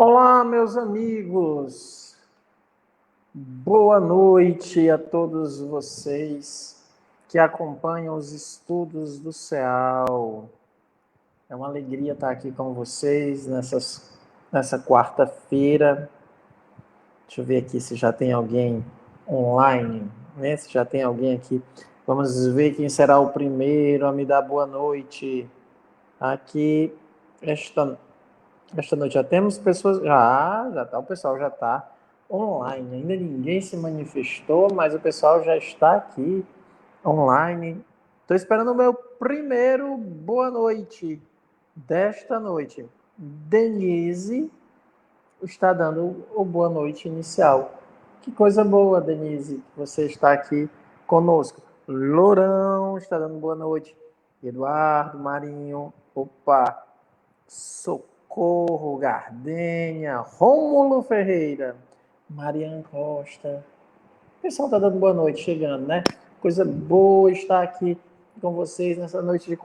Olá, meus amigos. Boa noite a todos vocês que acompanham os estudos do CEAL. É uma alegria estar aqui com vocês nessa quarta-feira. Deixa eu ver aqui se já tem alguém online, né? Se já tem alguém aqui. Vamos ver quem será o primeiro a me dar boa noite. Aqui, esta noite já temos pessoas, já tá, o pessoal já está online. Ainda ninguém se manifestou, mas o pessoal já está aqui online. Estou esperando o meu primeiro boa noite desta noite. Denise está dando o boa noite inicial. Que coisa boa, Denise, que você está aqui conosco. Lourão está dando boa noite. Eduardo, Marinho, opa, Socorro, Gardênia, Rômulo Ferreira, Mariana Costa. O pessoal está dando boa noite, chegando, né? Coisa boa estar aqui com vocês nessa noite de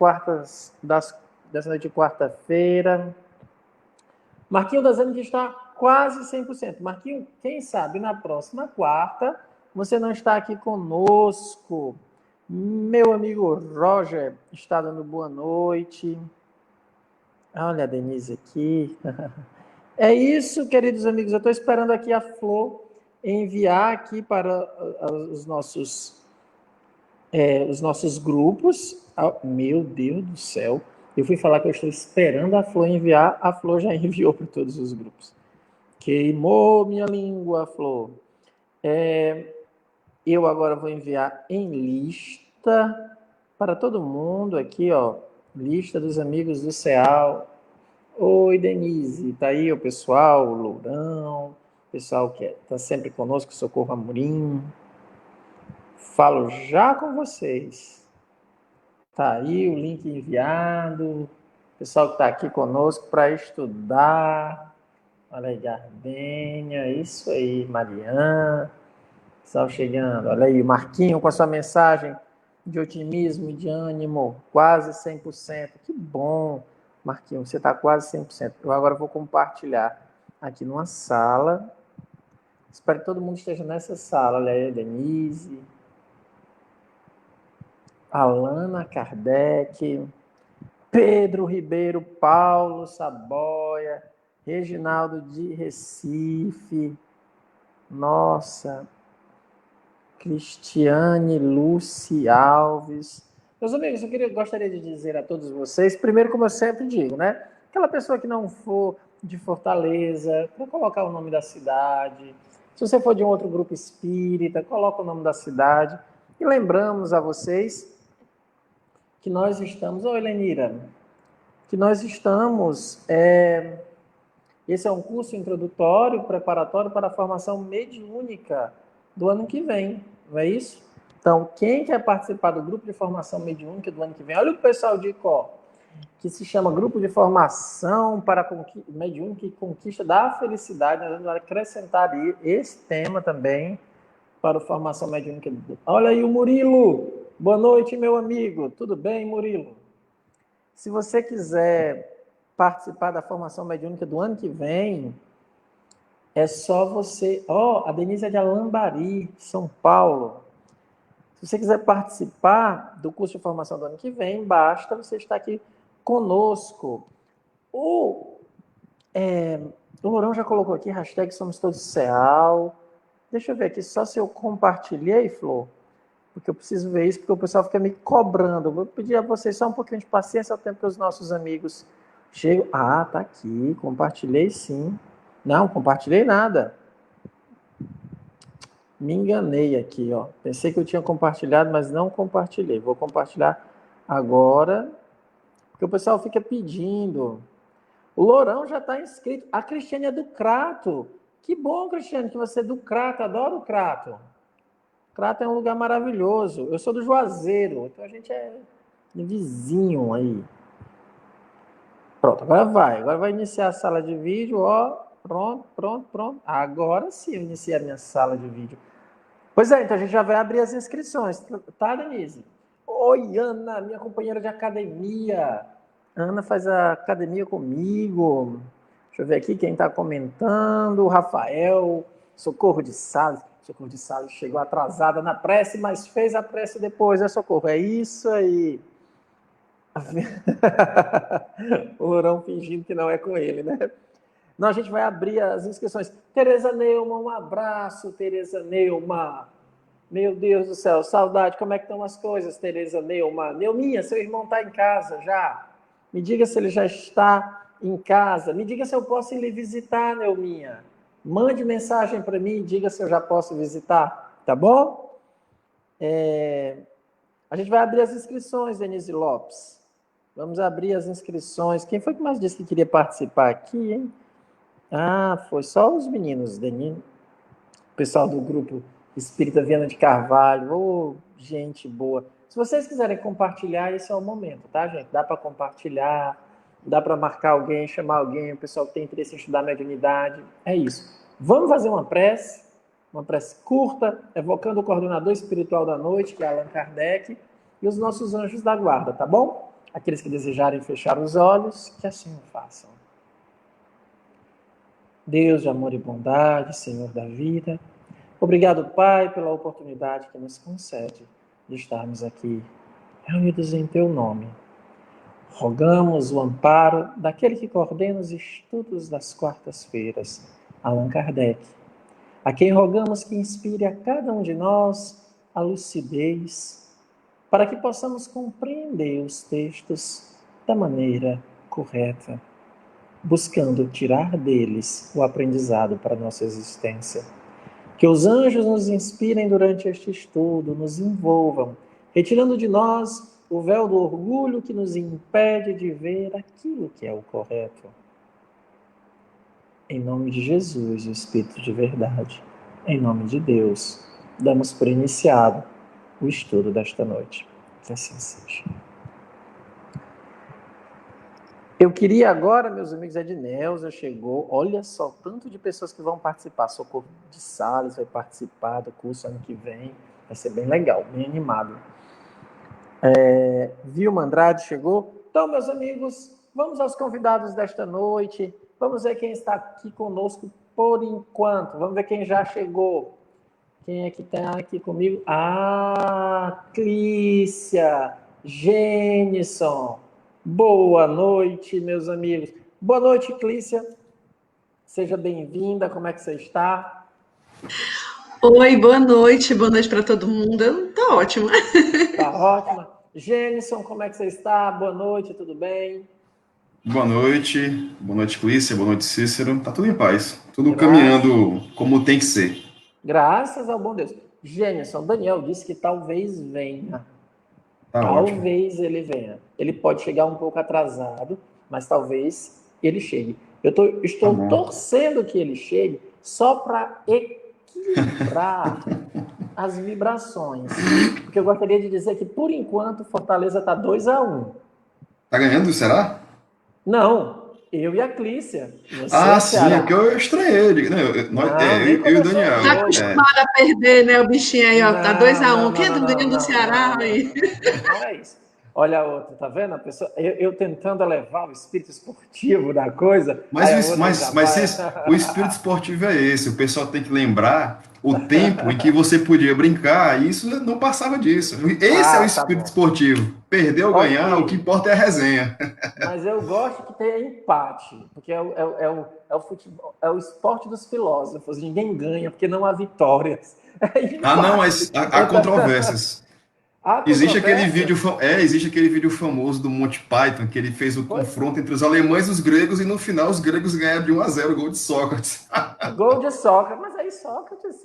dessa noite de quarta-feira. Marquinho está dizendo que está quase 100%. Marquinho, quem sabe na próxima quarta você não está aqui conosco. Meu amigo Roger está dando boa noite. Olha a Denise aqui. É isso, queridos amigos. Eu estou esperando aqui a Flor enviar aqui para os nossos grupos. Meu Deus do céu. Eu fui falar que eu estou esperando a Flor enviar. A Flor já enviou para todos os grupos. Queimou minha língua, Flor. Eu agora vou enviar em lista para todo mundo aqui, ó. Lista dos amigos do CEAL. Oi, Denise, tá aí o pessoal, o Lourão, pessoal que está sempre conosco, Socorro Amorim. Falo já com vocês. Tá aí o link enviado, pessoal que está aqui conosco para estudar. Olha aí, Gardênia, isso aí, Mariana, pessoal chegando. Olha aí, o Marquinho com a sua mensagem de otimismo, de ânimo, quase 100%. Que bom. Marquinhos, você está quase 100%. Eu agora vou compartilhar aqui numa sala. Espero que todo mundo esteja nessa sala. Olha aí, Denise, Alana Kardec, Pedro Ribeiro, Paulo Saboia, Reginaldo de Recife, nossa, Cristiane Luci Alves. Meus amigos, gostaria de dizer a todos vocês, primeiro, como eu sempre digo, né? Aquela pessoa que não for de Fortaleza, para colocar o nome da cidade. Se você for de um outro grupo espírita, coloca o nome da cidade. E lembramos a vocês que nós estamos... Oi, Lenira. Que nós estamos... Esse é um curso introdutório, preparatório para a formação mediúnica do ano que vem, não é isso? Então, quem quer participar do grupo de formação mediúnica do ano que vem, olha o pessoal de ICO, que se chama Grupo de Formação para Mediúnica e Conquista da Felicidade. Nós vamos acrescentar esse tema também para a formação mediúnica. Olha aí o Murilo. Boa noite, meu amigo. Tudo bem, Murilo? Se você quiser participar da formação mediúnica do ano que vem, é só você... a Denise é de Alambari, São Paulo. Se você quiser participar do curso de formação do ano que vem, basta você estar aqui conosco. O Lourão já colocou aqui, hashtag Somos Todos CEAL. Deixa eu ver aqui, só se eu compartilhei, Flor, porque eu preciso ver isso, porque o pessoal fica me cobrando. Eu vou pedir a vocês só um pouquinho de paciência ao tempo que os nossos amigos chegam. Ah, tá aqui, compartilhei sim. Não, compartilhei nada. Me enganei aqui, ó. Pensei que eu tinha compartilhado, mas não compartilhei. Vou compartilhar agora, porque o pessoal fica pedindo. O Lourão já está inscrito. A Cristiane é do Crato. Que bom, Cristiane, que você é do Crato. Adoro o Crato. Crato é um lugar maravilhoso. Eu sou do Juazeiro, então a gente é vizinho aí. Pronto, agora vai iniciar a sala de vídeo, ó. Pronto. Agora sim eu iniciei a minha sala de vídeo. Pois é, então a gente já vai abrir as inscrições, tá, Denise? Oi, Ana, minha companheira de academia. Ana faz a academia comigo. Deixa eu ver aqui quem está comentando. O Rafael, Socorro de Salles. Socorro de Salles chegou atrasada na prece, mas fez a prece depois, né, Socorro? É isso aí. O Lourão fingindo que não é com ele, né? Não, a gente vai abrir as inscrições. Tereza Neuma, um abraço, Tereza Neuma. Meu Deus do céu, saudade. Como é que estão as coisas, Tereza Neuma? Neuminha, seu irmão está em casa já. Me diga se ele já está em casa. Me diga se eu posso ir lhe visitar, Neuminha. Mande mensagem para mim e diga se eu já posso visitar, tá bom? A gente vai abrir as inscrições, Denise Lopes. Vamos abrir as inscrições. Quem foi que mais disse que queria participar aqui, hein? Ah, foi só os meninos, Denise. O pessoal do grupo Espírita Viana de Carvalho. Ô, gente boa. Se vocês quiserem compartilhar, esse é o momento, tá, gente? Dá para compartilhar, dá para marcar alguém, chamar alguém, o pessoal que tem interesse em estudar mediunidade. É isso. Vamos fazer uma prece curta, evocando o coordenador espiritual da noite, que é Allan Kardec, e os nossos anjos da guarda, tá bom? Aqueles que desejarem fechar os olhos, que assim o façam. Deus de amor e bondade, Senhor da vida, obrigado, Pai, pela oportunidade que nos concede de estarmos aqui reunidos em Teu nome. Rogamos o amparo daquele que coordena os estudos das quartas-feiras, Allan Kardec, a quem rogamos que inspire a cada um de nós a lucidez, para que possamos compreender os textos da maneira correta, buscando tirar deles o aprendizado para a nossa existência. Que os anjos nos inspirem durante este estudo, nos envolvam, retirando de nós o véu do orgulho que nos impede de ver aquilo que é o correto. Em nome de Jesus, o Espírito de verdade, em nome de Deus, damos por iniciado o estudo desta noite. Que assim seja. Eu queria agora, meus amigos, Edneuza chegou. Olha só, tanto de pessoas que vão participar. Socorro de Salles vai participar do curso ano que vem. Vai ser bem legal, bem animado. Vilma Andrade chegou. Então, meus amigos, vamos aos convidados desta noite. Vamos ver quem está aqui conosco por enquanto. Vamos ver quem já chegou. Quem é que está aqui comigo? Ah, Clícia, Gênison. Boa noite, meus amigos. Boa noite, Clícia. Seja bem-vinda. Como é que você está? Oi, boa noite para todo mundo. Tá ótima. Tá ótima. Gênison, como é que você está? Boa noite, tudo bem? Boa noite, Clícia, boa noite, Cícero. Tá tudo em paz, tudo caminhando como tem que ser. Graças ao bom Deus. Gênison, Daniel disse que talvez venha. Tá Talvez ótimo. ele venha. Ele pode chegar um pouco atrasado, mas talvez ele chegue. Estou torcendo que ele chegue só para equilibrar as vibrações. Porque eu gostaria de dizer que, por enquanto, Fortaleza está 2-1. Tá ganhando, será? Não, eu e a Clícia. Sim, é porque eu estranhei. Eu e o Daniel. Tá acostumado a perder, né? O bichinho aí, ó. Tá 2-1. Quem é do ganho do Ceará aí? Não é isso. Olha a outra, tá vendo? A pessoa, eu tentando levar o espírito esportivo da coisa. Mas o espírito esportivo é esse. O pessoal tem que lembrar o tempo em que você podia brincar, e isso não passava disso. Esse é o espírito esportivo. Perder ou ganhar, o que importa é a resenha. Mas eu gosto que tenha empate, porque é o futebol, é o esporte dos filósofos. Ninguém ganha, porque não há vitórias. Não, mas há controvérsias. Existe aquele vídeo famoso do Monty Python, que ele fez o confronto entre os alemães e os gregos, e no final os gregos ganharam de 1-0, gol de Sócrates. Gol de Sócrates, mas aí Sócrates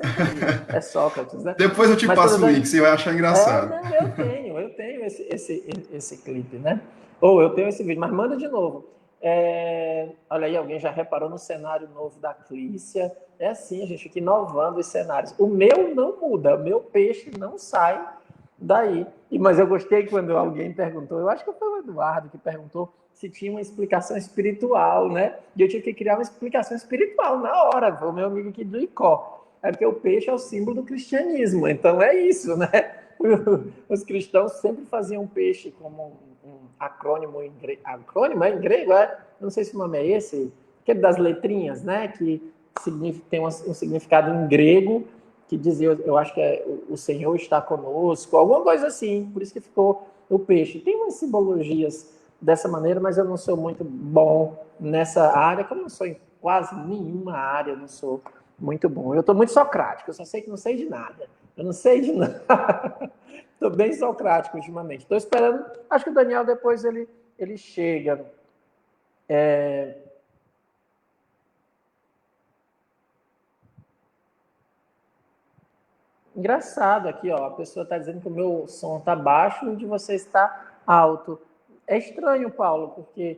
é Sócrates, né? Depois eu te passo o link, você vai achar engraçado. Eu tenho esse clipe, né? Ou eu tenho esse vídeo, mas manda de novo. Olha aí, alguém já reparou no cenário novo da Clícia? É assim, a gente fica inovando os cenários. O meu não muda, o meu peixe não sai daí. Mas eu gostei quando alguém perguntou, eu acho que foi o Eduardo que perguntou se tinha uma explicação espiritual, né? E eu tive que criar uma explicação espiritual na hora, foi o meu amigo aqui do Icó. É porque o peixe é o símbolo do cristianismo, então é isso, né? Os cristãos sempre faziam peixe como um acrônimo em grego. Acrônimo é em grego, é? Não sei se o nome é esse, aquele das letrinhas, né? Que tem um significado em grego, que dizia, eu acho que o Senhor está conosco, alguma coisa assim, por isso que ficou o peixe. Tem umas simbologias dessa maneira, mas eu não sou muito bom nessa área, como eu não sou em quase nenhuma área, eu não sou muito bom. Eu estou muito socrático, eu só sei que não sei de nada. Eu não sei de nada. Estou bem socrático ultimamente. Estou esperando, acho que o Daniel depois ele chega. Engraçado aqui, ó, a pessoa está dizendo que o meu som está baixo e o de você está alto. É estranho, Paulo, porque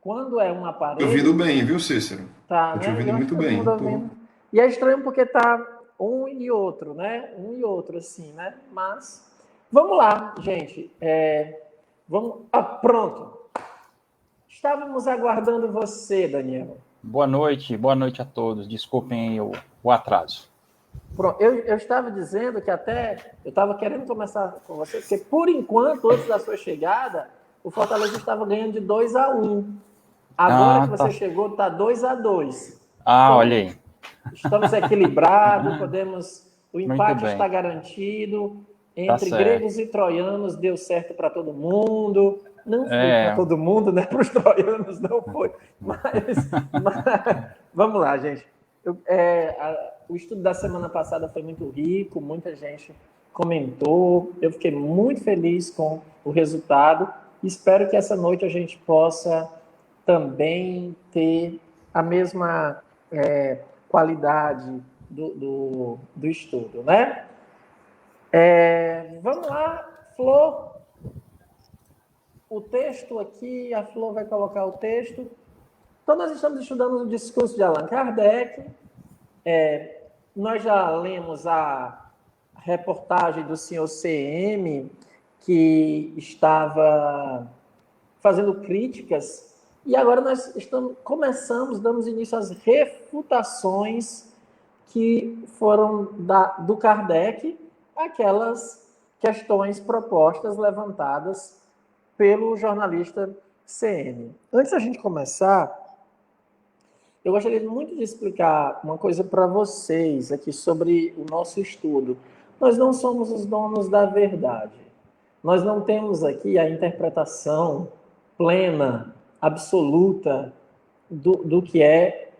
quando é um Tô ouvindo aparelho, bem, viu, Cícero? tá, Tô te né? ouvindo Eu acho que muito todo mundo bem. ouvindo. E é estranho porque tá um e outro, né? Um e outro, assim, né? Mas vamos lá, gente. Vamos. Ah, pronto. Estávamos aguardando você, Daniel. Boa noite a todos. Desculpem aí o atraso. Pronto, eu estava dizendo que até eu estava querendo começar com você, porque por enquanto, antes da sua chegada, o Fortaleza estava ganhando de 2-1. Agora que você chegou, está 2-2. Então, olha aí. estamos equilibrados, o Muito empate bem. está garantido. Tá Entre certo. gregos e troianos deu certo para todo mundo. Não foi para É. todo mundo, né? Para os troianos não foi. Mas vamos lá, gente. O estudo da semana passada foi muito rico, muita gente comentou. Eu fiquei muito feliz com o resultado. Espero que essa noite a gente possa também ter a mesma qualidade do estudo, né? Vamos lá, Flor. O texto aqui, a Flor vai colocar o texto. Então, nós estamos estudando o discurso de Allan Kardec. Nós já lemos a reportagem do senhor CM, que estava fazendo críticas, e agora nós damos início às refutações que foram do Kardec, aquelas questões propostas, levantadas pelo jornalista CM. Antes da gente começar, eu gostaria muito de explicar uma coisa para vocês aqui sobre o nosso estudo. Nós não somos os donos da verdade. Nós não temos aqui a interpretação plena, absoluta do que é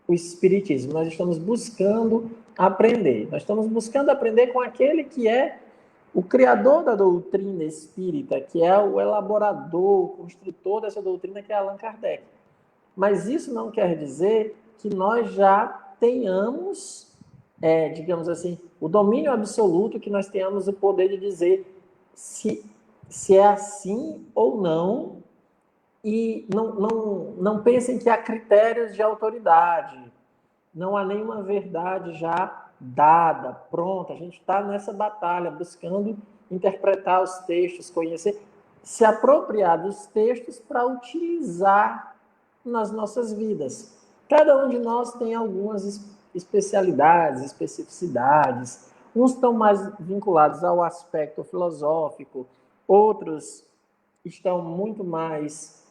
o Espiritismo. Nós estamos buscando aprender. Nós estamos buscando aprender com aquele que é o criador da doutrina espírita, que é o elaborador, o construtor dessa doutrina, que é Allan Kardec. Mas isso não quer dizer que nós já tenhamos, digamos assim, o domínio absoluto, que nós tenhamos o poder de dizer se é assim ou não, e não pensem que há critérios de autoridade, não há nenhuma verdade já dada, pronta. A gente está nessa batalha, buscando interpretar os textos, conhecer, se apropriar dos textos para utilizar nas nossas vidas. Cada um de nós tem algumas especialidades, especificidades. Uns estão mais vinculados ao aspecto filosófico, outros estão muito mais,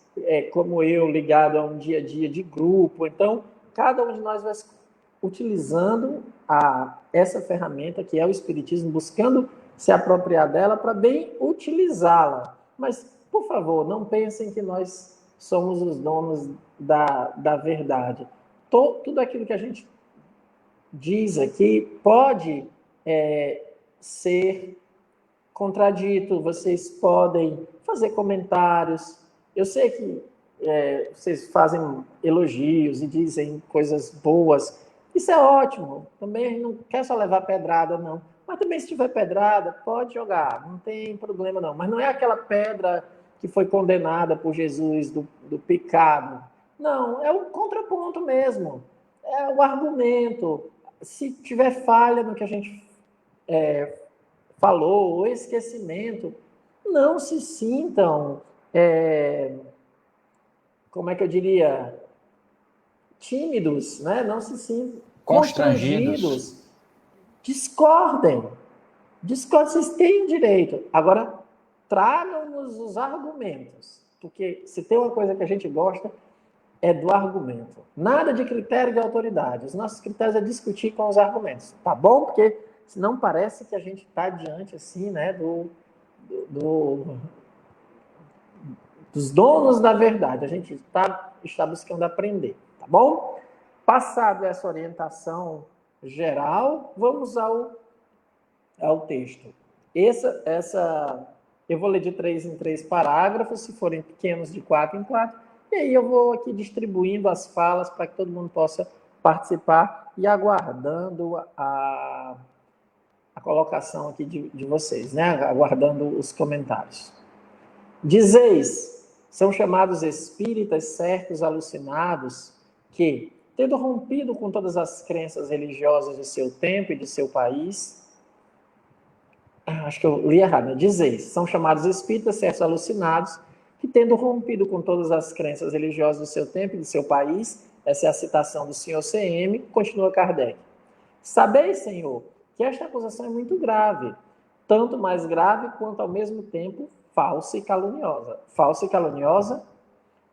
como eu, ligado a um dia a dia de grupo. Então, cada um de nós vai utilizando essa ferramenta que é o Espiritismo, buscando se apropriar dela para bem utilizá-la. Mas, por favor, não pensem que nós somos os donos da verdade. Tudo aquilo que a gente diz aqui pode ser contradito, vocês podem fazer comentários. Eu sei que vocês fazem elogios e dizem coisas boas. Isso é ótimo. Também não quer só levar pedrada, não. Mas também, se tiver pedrada, pode jogar. Não tem problema, não. Mas não é aquela pedra que foi condenada por Jesus do pecado. Não, é o contraponto mesmo. É o argumento. Se tiver falha no que a gente falou, ou esquecimento, não se sintam, como é que eu diria, tímidos, né? Não se sintam constrangidos. Discordem. Vocês têm o direito. Agora, tragam-nos os argumentos. Porque se tem uma coisa que a gente gosta, é do argumento. Nada de critério de autoridade. Os nossos critérios é discutir com os argumentos. Tá bom? Porque senão parece que a gente está diante, assim, né, dos donos da verdade. A gente está buscando aprender. Tá bom? Passado essa orientação geral, vamos ao texto. Eu vou ler de 3 em 3 parágrafos, se forem pequenos, de 4 em 4, e aí eu vou aqui distribuindo as falas para que todo mundo possa participar e aguardando a colocação aqui de vocês, né? Aguardando os comentários. Dizeis, são chamados espíritas certos alucinados que, tendo rompido com todas as crenças religiosas de seu tempo e de seu país, acho que eu li errado, né? Dizeis, são chamados espíritas certos alucinados que, tendo rompido com todas as crenças religiosas do seu tempo e de seu país, essa é a citação do senhor CM, continua Kardec. Sabeis, Senhor, que esta acusação é muito grave, tanto mais grave quanto, ao mesmo tempo, falsa e caluniosa. Falsa e caluniosa?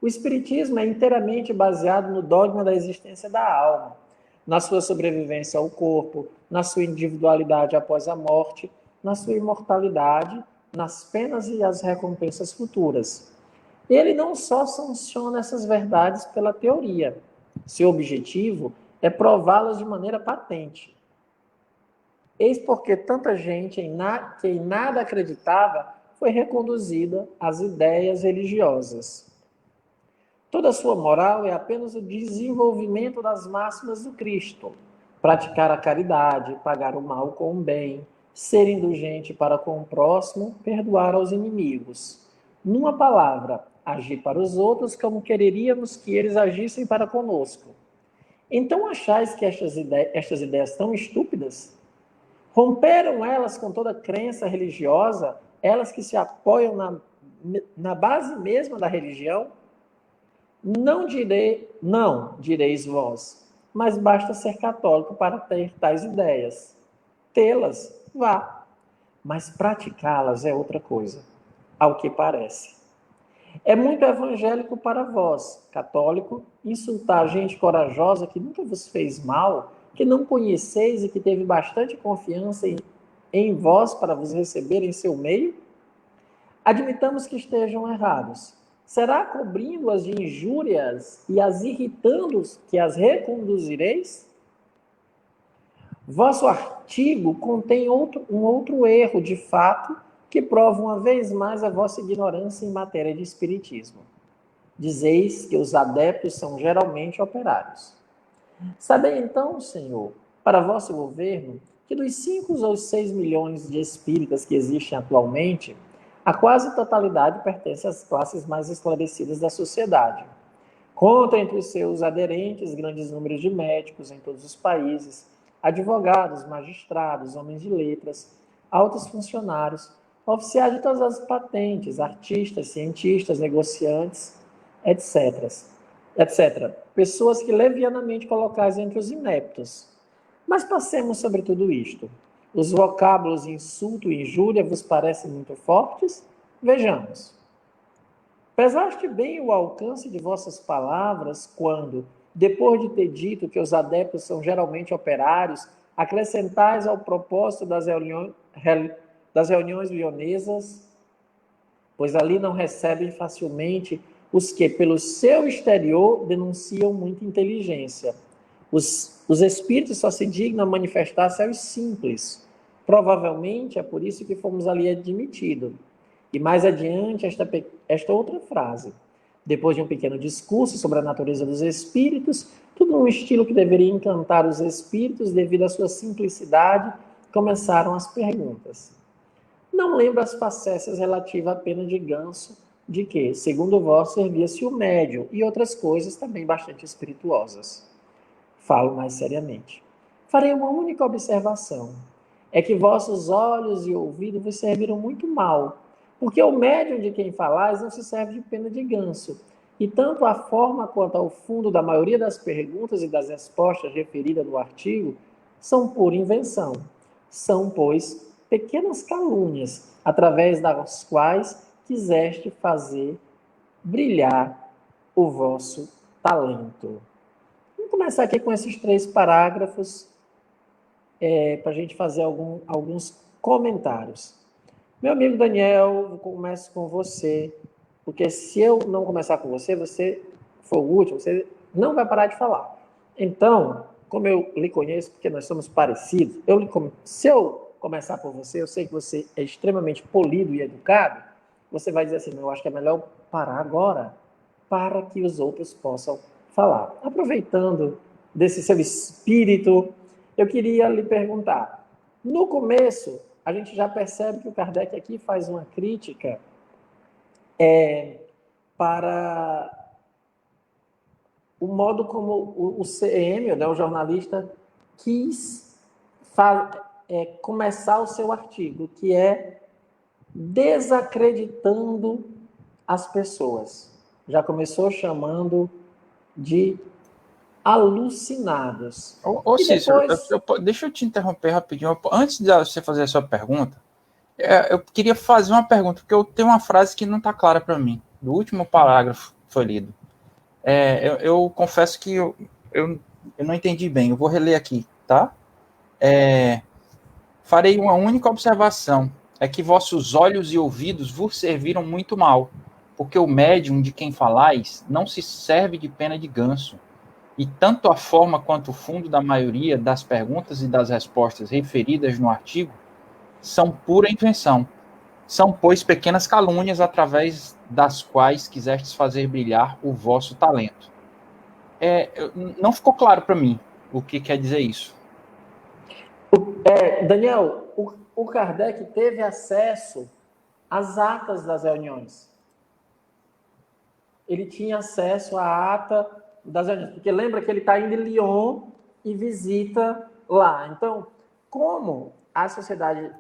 O Espiritismo é inteiramente baseado no dogma da existência da alma, na sua sobrevivência ao corpo, na sua individualidade após a morte, na sua imortalidade, nas penas e as recompensas futuras. Ele não só sanciona essas verdades pela teoria. Seu objetivo é prová-las de maneira patente. Eis porque tanta gente que em nada acreditava foi reconduzida às ideias religiosas. Toda a sua moral é apenas o desenvolvimento das máximas do Cristo. Praticar a caridade, pagar o mal com o bem, ser indulgente para com o próximo, perdoar aos inimigos. Numa palavra, agir para os outros como quereríamos que eles agissem para conosco. Então achais que estas ideias tão estúpidas? Romperam elas com toda crença religiosa, elas que se apoiam na base mesma da religião? Não direis vós, mas basta ser católico para ter tais ideias. Tê-las, vá, mas praticá-las é outra coisa, ao que parece. É muito evangélico para vós, católico, insultar gente corajosa que nunca vos fez mal, que não conheceis e que teve bastante confiança em vós para vos receber em seu meio? Admitamos que estejam errados. Será cobrindo-as de injúrias e as irritando que as reconduzireis? Vosso artigo contém um outro erro de fato que prova uma vez mais a vossa ignorância em matéria de espiritismo. Dizeis que os adeptos são geralmente operários. Sabei então, Senhor, para vosso governo, que dos 5 ou 6 milhões de espíritas que existem atualmente, a quase totalidade pertence às classes mais esclarecidas da sociedade. Conta entre os seus aderentes grandes números de médicos em todos os países, advogados, magistrados, homens de letras, altos funcionários, oficiais de todas as patentes, artistas, cientistas, negociantes, etc. Pessoas que levianamente colocais entre os ineptos. Mas passemos sobre tudo isto. Os vocábulos insulto e injúria vos parecem muito fortes? Vejamos. Pesaste bem o alcance de vossas palavras quando, depois de ter dito que os adeptos são geralmente operários, acrescentais ao propósito das reuniões lionesas, pois ali não recebem facilmente os que, pelo seu exterior, denunciam muita inteligência. Os espíritos só se dignam a manifestar-se aos simples. Provavelmente é por isso que fomos ali admitidos. E mais adiante, esta outra frase. Depois de um pequeno discurso sobre a natureza dos espíritos, tudo num estilo que deveria encantar os espíritos devido à sua simplicidade, começaram as perguntas. Não lembro as facécias relativas à pena de ganso, de que, segundo vós, servia-se o médium e outras coisas também bastante espirituosas. Falo mais seriamente. Farei uma única observação. É que vossos olhos e ouvidos vos serviram muito mal, porque o médium de quem falais não se serve de pena de ganso, e tanto a forma quanto ao fundo da maioria das perguntas e das respostas referidas no artigo são pura invenção. São, pois, pequenas calúnias, através das quais quiseste fazer brilhar o vosso talento. Vamos começar aqui com esses 3 parágrafos para a gente fazer alguns comentários. Meu amigo Daniel, eu começo com você, porque se eu não começar com você, você for o último, você não vai parar de falar. Então, como eu lhe conheço, porque nós somos parecidos, se eu começar por você, eu sei que você é extremamente polido e educado, você vai dizer assim, eu acho que é melhor parar agora, para que os outros possam falar. Aproveitando desse seu espírito, eu queria lhe perguntar, no começo, a gente já percebe que o Kardec aqui faz uma crítica para o modo como o CM, né, o jornalista, quis começar o seu artigo, que é desacreditando as pessoas. Já começou chamando de alucinados. Ô Cícero, deixa eu te interromper rapidinho. Antes de você fazer a sua pergunta, eu queria fazer uma pergunta, porque eu tenho uma frase que não está clara para mim, do último parágrafo que foi lido. Eu confesso que eu não entendi bem, eu vou reler aqui, tá? Farei uma única observação, é que vossos olhos e ouvidos vos serviram muito mal, porque o médium de quem falais não se serve de pena de ganso, e tanto a forma quanto o fundo da maioria das perguntas e das respostas referidas no artigo são pura invenção. São, pois, pequenas calúnias através das quais quisestes fazer brilhar o vosso talento. Não ficou claro para mim o que quer dizer isso. Daniel, o Kardec teve acesso às atas das reuniões. Ele tinha acesso à ata das reuniões, porque lembra que ele está indo em Lyon e visita lá. Então, como essa sociedade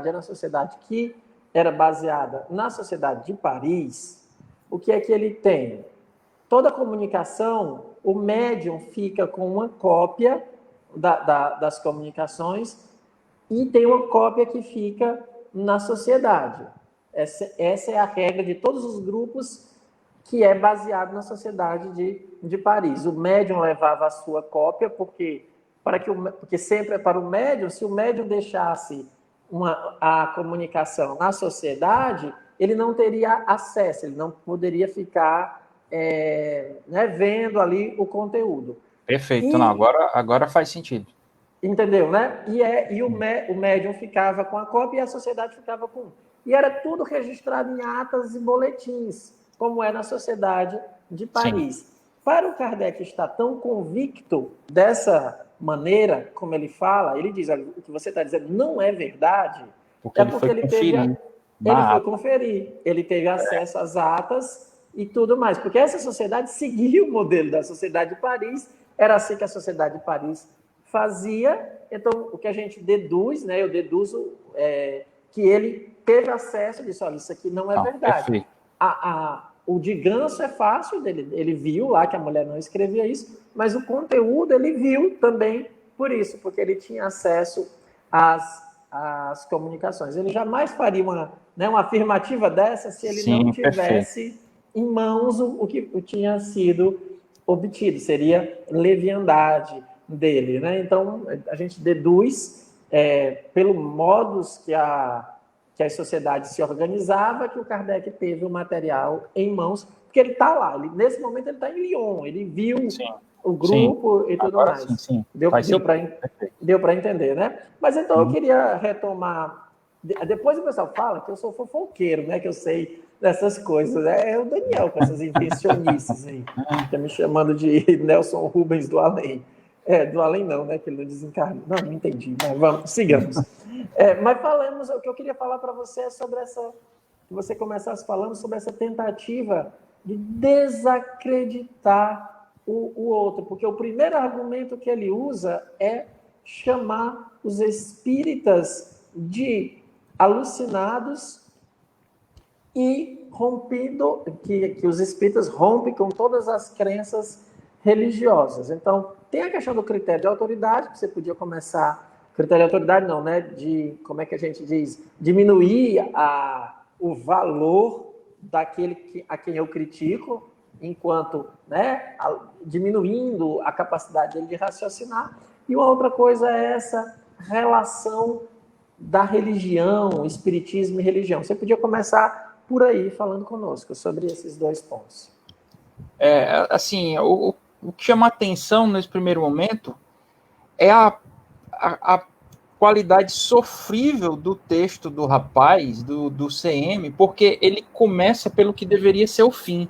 era uma sociedade que era baseada na sociedade de Paris, o que é que ele tem? Toda a comunicação, o médium fica com uma cópia das comunicações e tem uma cópia que fica na sociedade. Essa é a regra de todos os grupos que é baseado na sociedade de Paris. O médium levava a sua cópia, porque sempre é para o médium, se o médium deixasse a comunicação na sociedade, ele não teria acesso, ele não poderia ficar vendo ali o conteúdo. Perfeito, não, agora faz sentido. Entendeu, né? E o médium ficava com a cópia e a sociedade ficava com. E era tudo registrado em atas e boletins, como é na sociedade de Paris. Sim. Para o Kardec estar tão convicto dessa maneira, como ele fala, ele diz, o que você está dizendo não é verdade, porque ele foi conferir, ele teve acesso às atas e tudo mais, porque essa sociedade seguia o modelo da sociedade de Paris, era assim que a sociedade de Paris fazia. Então, o que a gente deduz, né, eu deduzo que ele teve acesso e disse, olha, isso aqui não é verdade. O de ganso é fácil, ele viu lá que a mulher não escrevia isso, mas o conteúdo ele viu também por isso, porque ele tinha acesso às comunicações. Ele jamais faria uma afirmativa dessa se ele não tivesse em mãos o que tinha sido obtido, seria leviandade dele, né? Então, a gente deduz, pelo modus que a sociedade se organizava, que o Kardec teve o material em mãos, porque ele está lá, nesse momento ele está em Lyon, ele viu o grupo e tudo mais. Sim. Deu para entender, né? Mas então eu queria retomar, depois o pessoal fala que eu sou fofoqueiro, né? Que eu sei dessas coisas, é o Daniel com essas invencionices aí, que me chamando de Nelson Rubens do além. Do além não, né? Que ele não desencarna. Não entendi, mas vamos, sigamos. Mas falamos, o que eu queria falar para você é sobre que você começasse falando sobre essa tentativa de desacreditar o outro, porque o primeiro argumento que ele usa é chamar os espíritas de alucinados e que os espíritas rompem com todas as crenças religiosas. Então, tem a questão do critério de autoridade, que você podia começar... Critério de autoridade não, né? Como é que a gente diz? Diminuir o valor daquele a quem eu critico, enquanto, né, diminuindo a capacidade dele de raciocinar. E uma outra coisa é essa relação da religião, espiritismo e religião. Você podia começar por aí falando conosco sobre esses dois pontos. Assim, o que chama atenção nesse primeiro momento é a qualidade sofrível do texto do rapaz, do CM, porque ele começa pelo que deveria ser o fim.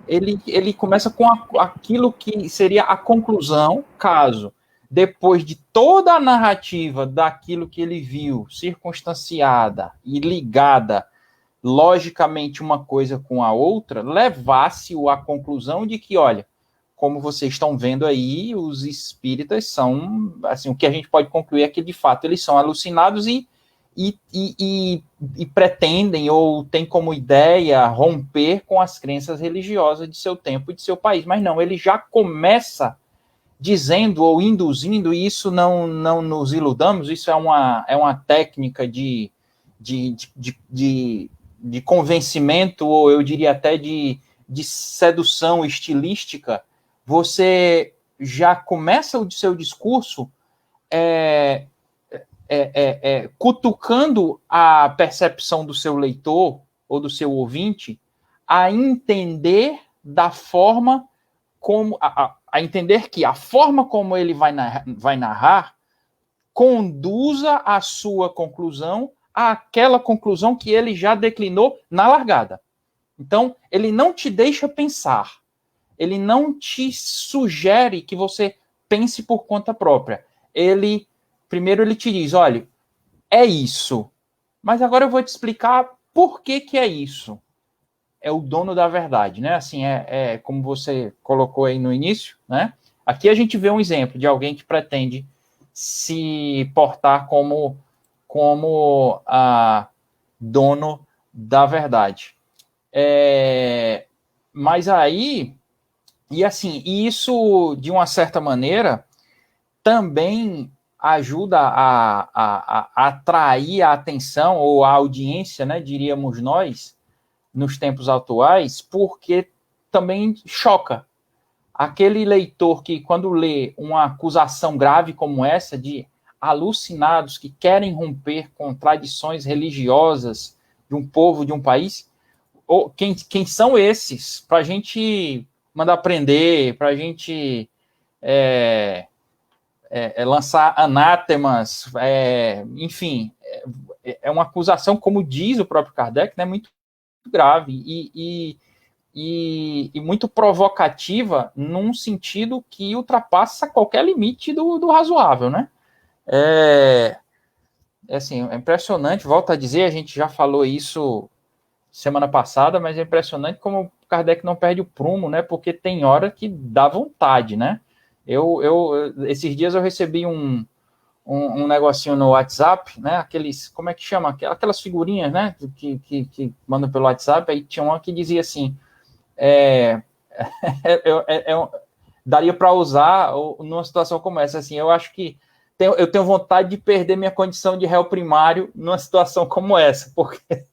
Ele começa com aquilo que seria a conclusão, caso, depois de toda a narrativa daquilo que ele viu, circunstanciada e ligada, logicamente, uma coisa com a outra, levasse-o à conclusão de que, olha, como vocês estão vendo aí, os espíritas são, assim, o que a gente pode concluir é que, de fato, eles são alucinados e pretendem ou têm como ideia romper com as crenças religiosas de seu tempo e de seu país. Mas não, ele já começa dizendo ou induzindo, e isso não nos iludamos, isso é uma técnica de convencimento, ou eu diria até de sedução estilística. Você já começa o seu discurso cutucando a percepção do seu leitor ou do seu ouvinte a entender da forma como a entender que a forma como ele vai narrar conduza a sua conclusão àquela conclusão que ele já declinou na largada. Então, ele não te deixa pensar, ele não te sugere que você pense por conta própria. Primeiro ele te diz, olha, é isso, mas agora eu vou te explicar por que é isso. É o dono da verdade, né? Assim, como você colocou aí no início, né? Aqui a gente vê um exemplo de alguém que pretende se portar como dono da verdade. Mas aí, e isso, de uma certa maneira, também ajuda a atrair a atenção ou a audiência, né, diríamos nós, nos tempos atuais, porque também choca. Aquele leitor que, quando lê uma acusação grave como essa, de alucinados que querem romper com tradições religiosas de um povo, de um país, quem são esses? Para a gente mandar prender, para a gente lançar anátemas, enfim, é uma acusação, como diz o próprio Kardec, né, muito grave e muito provocativa, num sentido que ultrapassa qualquer limite do razoável, né? É impressionante, volto a dizer, a gente já falou isso semana passada, mas é impressionante como o Kardec não perde o prumo, né? Porque tem hora que dá vontade, né? Esses dias eu recebi um negocinho no WhatsApp, né? Aqueles, como é que chama? Aquelas figurinhas, né? Que mandam pelo WhatsApp. Aí tinha uma que dizia assim: daria para usar numa situação como essa. Assim, eu acho que eu tenho vontade de perder minha condição de réu primário numa situação como essa, porque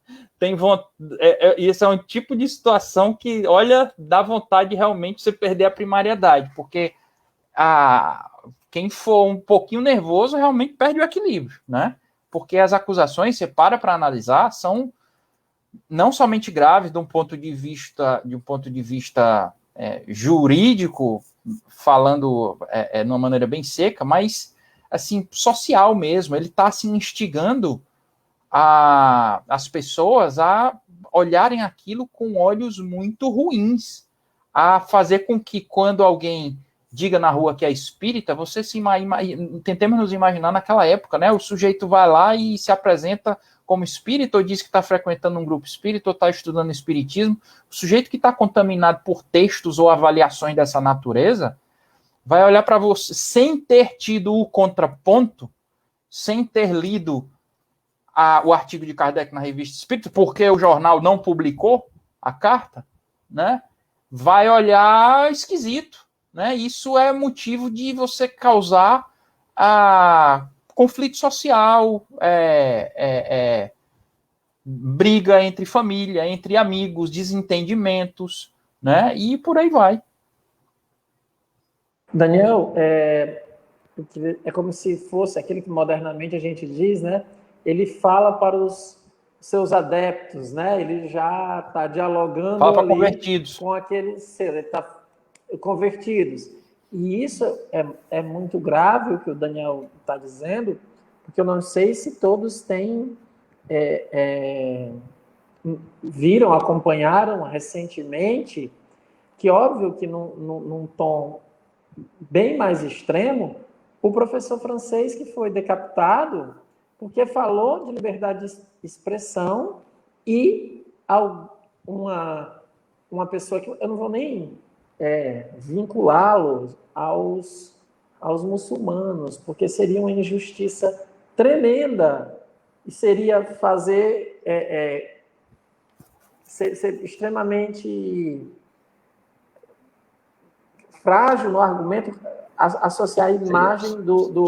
isso é um tipo de situação que, olha, dá vontade de realmente você perder a primariedade, porque quem for um pouquinho nervoso realmente perde o equilíbrio, né? Porque as acusações, você para analisar, são não somente graves de um ponto de vista jurídico, falando de uma maneira bem seca, mas assim, social mesmo. Ele está assim, instigando as pessoas a olharem aquilo com olhos muito ruins, a fazer com que, quando alguém diga na rua que é espírita, você tentemos nos imaginar naquela época, né? O sujeito vai lá e se apresenta como espírita, ou diz que está frequentando um grupo espírita, ou está estudando espiritismo. O sujeito que está contaminado por textos ou avaliações dessa natureza vai olhar para você sem ter tido o contraponto, sem ter lido o artigo de Kardec na Revista Espírita, porque o jornal não publicou a carta, né? Vai olhar esquisito, né? Isso é motivo de você causar conflito social, briga entre família, entre amigos, desentendimentos, né? E por aí vai. Daniel, é como se fosse aquilo que modernamente a gente diz, né? Ele fala para os seus adeptos, né? Ele já está dialogando Fala para ali convertidos. com aqueles seres, ele está convertidos. E isso é muito grave o que o Daniel está dizendo, porque eu não sei se todos têm viram, acompanharam recentemente, que óbvio que num tom bem mais extremo, o professor francês que foi decapitado porque falou de liberdade de expressão e uma pessoa que eu não vou nem vinculá-lo aos muçulmanos, porque seria uma injustiça tremenda e seria fazer ser extremamente frágil no argumento, associar a imagem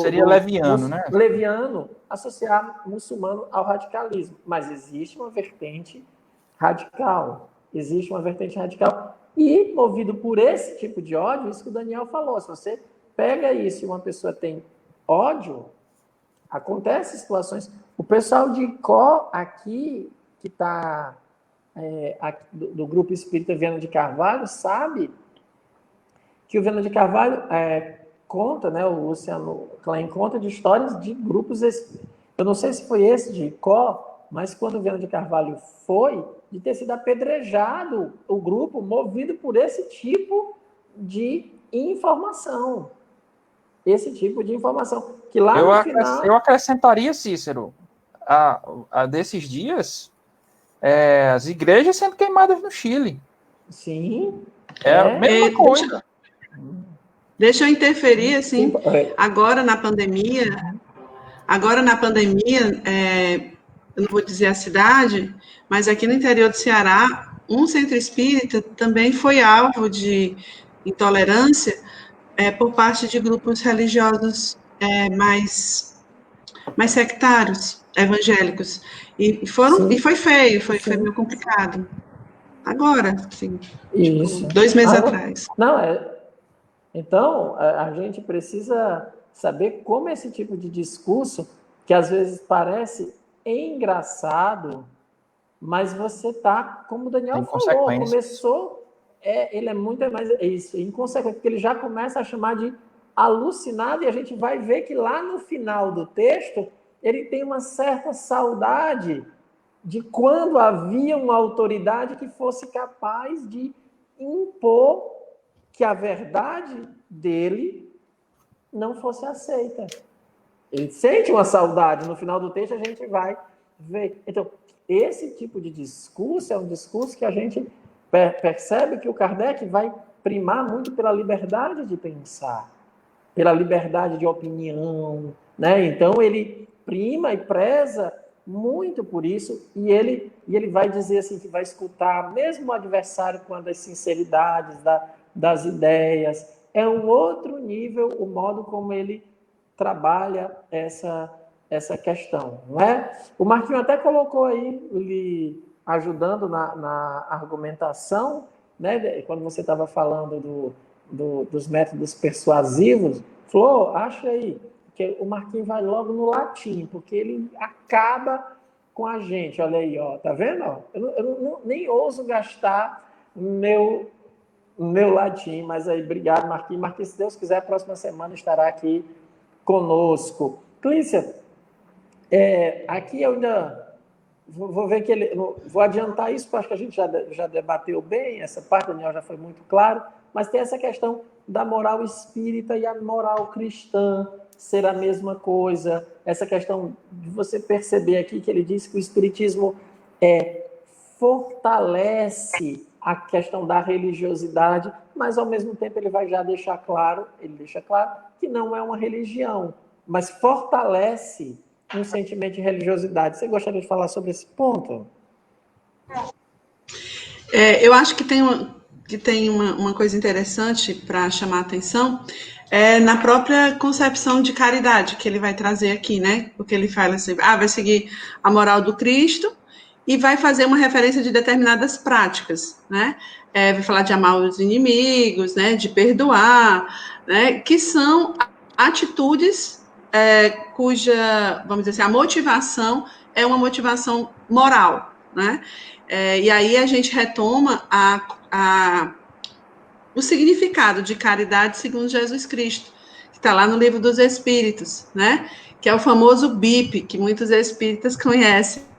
seria leviano, né? Leviano, associar muçulmano ao radicalismo. Mas existe uma vertente radical. Existe uma vertente radical. E, movido por esse tipo de ódio, isso que o Daniel falou, se você pega isso e uma pessoa tem ódio, acontecem situações. O pessoal de Icó aqui, que está do Grupo Espírita Viana de Carvalho, sabe que o Viana de Carvalho conta, né, o Luciano Klein conta de histórias de grupos, eu não sei se foi esse de Icó, mas quando o Viana de Carvalho foi, de ter sido apedrejado o grupo, movido por esse tipo de informação. Esse tipo de informação. Que lá no final... Eu acrescentaria, Cícero, a desses dias, as igrejas sendo queimadas no Chile. Sim. A mesma coisa. Deixa eu interferir, assim, agora na pandemia, eu não vou dizer a cidade, mas aqui no interior do Ceará, um centro espírita também foi alvo de intolerância por parte de grupos religiosos mais sectários, evangélicos. E foi feio, foi meio complicado. Agora, sim, isso. 2 meses atrás. Não, então, a gente precisa saber como esse tipo de discurso, que às vezes parece engraçado, mas você está, como o Daniel falou, começou, ele é muito mais inconsequente, porque ele já começa a chamar de alucinado, e a gente vai ver que lá no final do texto, ele tem uma certa saudade de quando havia uma autoridade que fosse capaz de impor que a verdade dele não fosse aceita. Ele sente uma saudade. No final do texto a gente vai ver. Então, esse tipo de discurso é um discurso que a gente percebe que o Kardec vai primar muito pela liberdade de pensar, pela liberdade de opinião, né? Então, ele prima e preza muito por isso, e ele vai dizer assim, que vai escutar mesmo o adversário com as sinceridades das ideias. É um outro nível o modo como ele trabalha essa questão, não é? O Marquinhos até colocou aí, lhe ajudando na argumentação, né? Quando você estava falando dos métodos persuasivos, falou, acha aí, que o Marquinhos vai logo no latim, porque ele acaba com a gente. Olha aí, ó, tá vendo? Eu nem ouso gastar meu latim, mas aí, obrigado, Marquinhos. Marquinhos, se Deus quiser, a próxima semana estará aqui conosco. Clícia, aqui eu ainda vou ver que vou adiantar isso, porque acho que a gente já debateu bem, essa parte, Daniel, já foi muito claro, mas tem essa questão da moral espírita e a moral cristã ser a mesma coisa, essa questão de você perceber aqui que ele diz que o espiritismo fortalece a questão da religiosidade, mas ao mesmo tempo ele deixa claro que não é uma religião, mas fortalece um sentimento de religiosidade. Você gostaria de falar sobre esse ponto? Eu acho que tem uma coisa interessante para chamar a atenção, na própria concepção de caridade que ele vai trazer aqui, né? Porque ele fala assim, vai seguir a moral do Cristo e vai fazer uma referência de determinadas práticas, né? Vai falar de amar os inimigos, né? De perdoar, né? Que são atitudes cuja, vamos dizer assim, a motivação é uma motivação moral, né? E aí a gente retoma o significado de caridade segundo Jesus Cristo, que está lá no Livro dos Espíritos, né? Que é o famoso BIP, que muitos espíritas conhecem.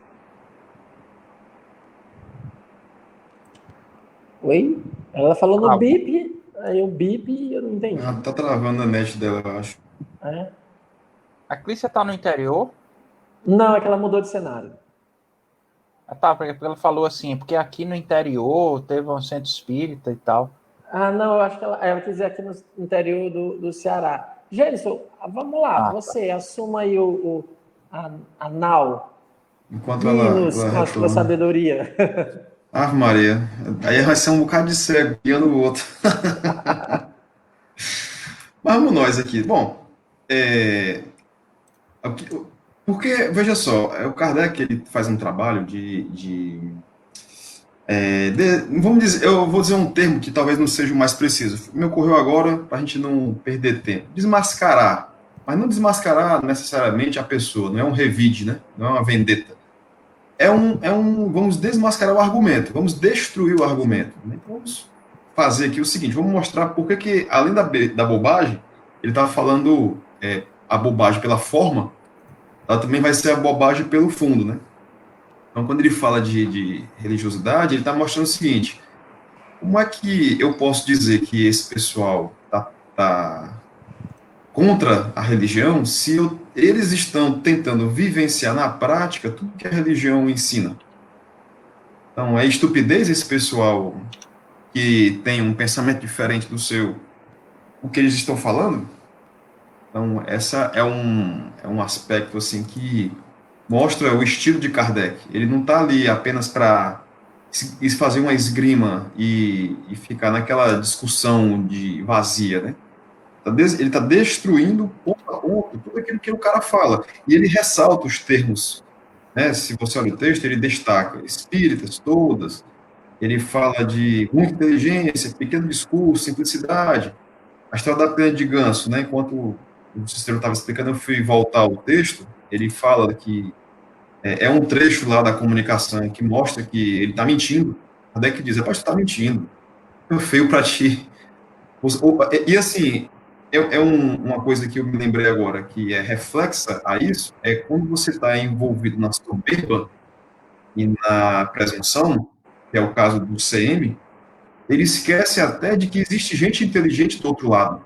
Oi? Ela falou no BIP, aí o BIP eu não entendi. Tá travando a net dela, eu acho. A Clícia tá no interior? Não, é que ela mudou de cenário. Tá, porque ela falou assim, porque aqui no interior teve um centro espírita e tal. Não, eu acho que ela quis dizer aqui no interior do Ceará. Gênison, vamos lá, você assuma aí a nau. Enquanto Guie-nos ela com a sua sabedoria. Ave Maria. Aí vai ser um bocado de cego guiando o outro. Mas vamos nós aqui. Bom, porque, veja só, o Kardec ele faz um trabalho vamos dizer, eu vou dizer um termo que talvez não seja o mais preciso. Me ocorreu agora, para a gente não perder tempo. Desmascarar. Mas não desmascarar necessariamente a pessoa, não é um revide, né? Não é uma vendetta. Vamos desmascarar o argumento, vamos destruir o argumento. Né? Vamos fazer aqui o seguinte, vamos mostrar por que além da bobagem, ele está falando a bobagem pela forma, ela também vai ser a bobagem pelo fundo, né? Então, quando ele fala de religiosidade, ele está mostrando o seguinte, como é que eu posso dizer que esse pessoal tá contra a religião se eles estão tentando vivenciar na prática tudo que a religião ensina? Então, é estupidez esse pessoal que tem um pensamento diferente do seu, o que eles estão falando? Então, essa é um aspecto assim que mostra o estilo de Kardec. Ele não está ali apenas para fazer uma esgrima e ficar naquela discussão vazia, né? Ele está destruindo ponto a ponto tudo aquilo que o cara fala. E ele ressalta os termos. Né? Se você olha o texto, ele destaca espíritas todas, ele fala de muita inteligência, pequeno discurso, simplicidade. A história da pena de ganso, né? Enquanto o Cícero estava explicando, eu fui voltar ao texto, ele fala que é um trecho lá da comunicação que mostra que ele está mentindo. Kardec diz, rapaz, tu está mentindo. É feio para ti. E assim, uma coisa que eu me lembrei agora, que é reflexa a isso, é quando você está envolvido na soberba e na presunção, que é o caso do CM, ele esquece até de que existe gente inteligente do outro lado.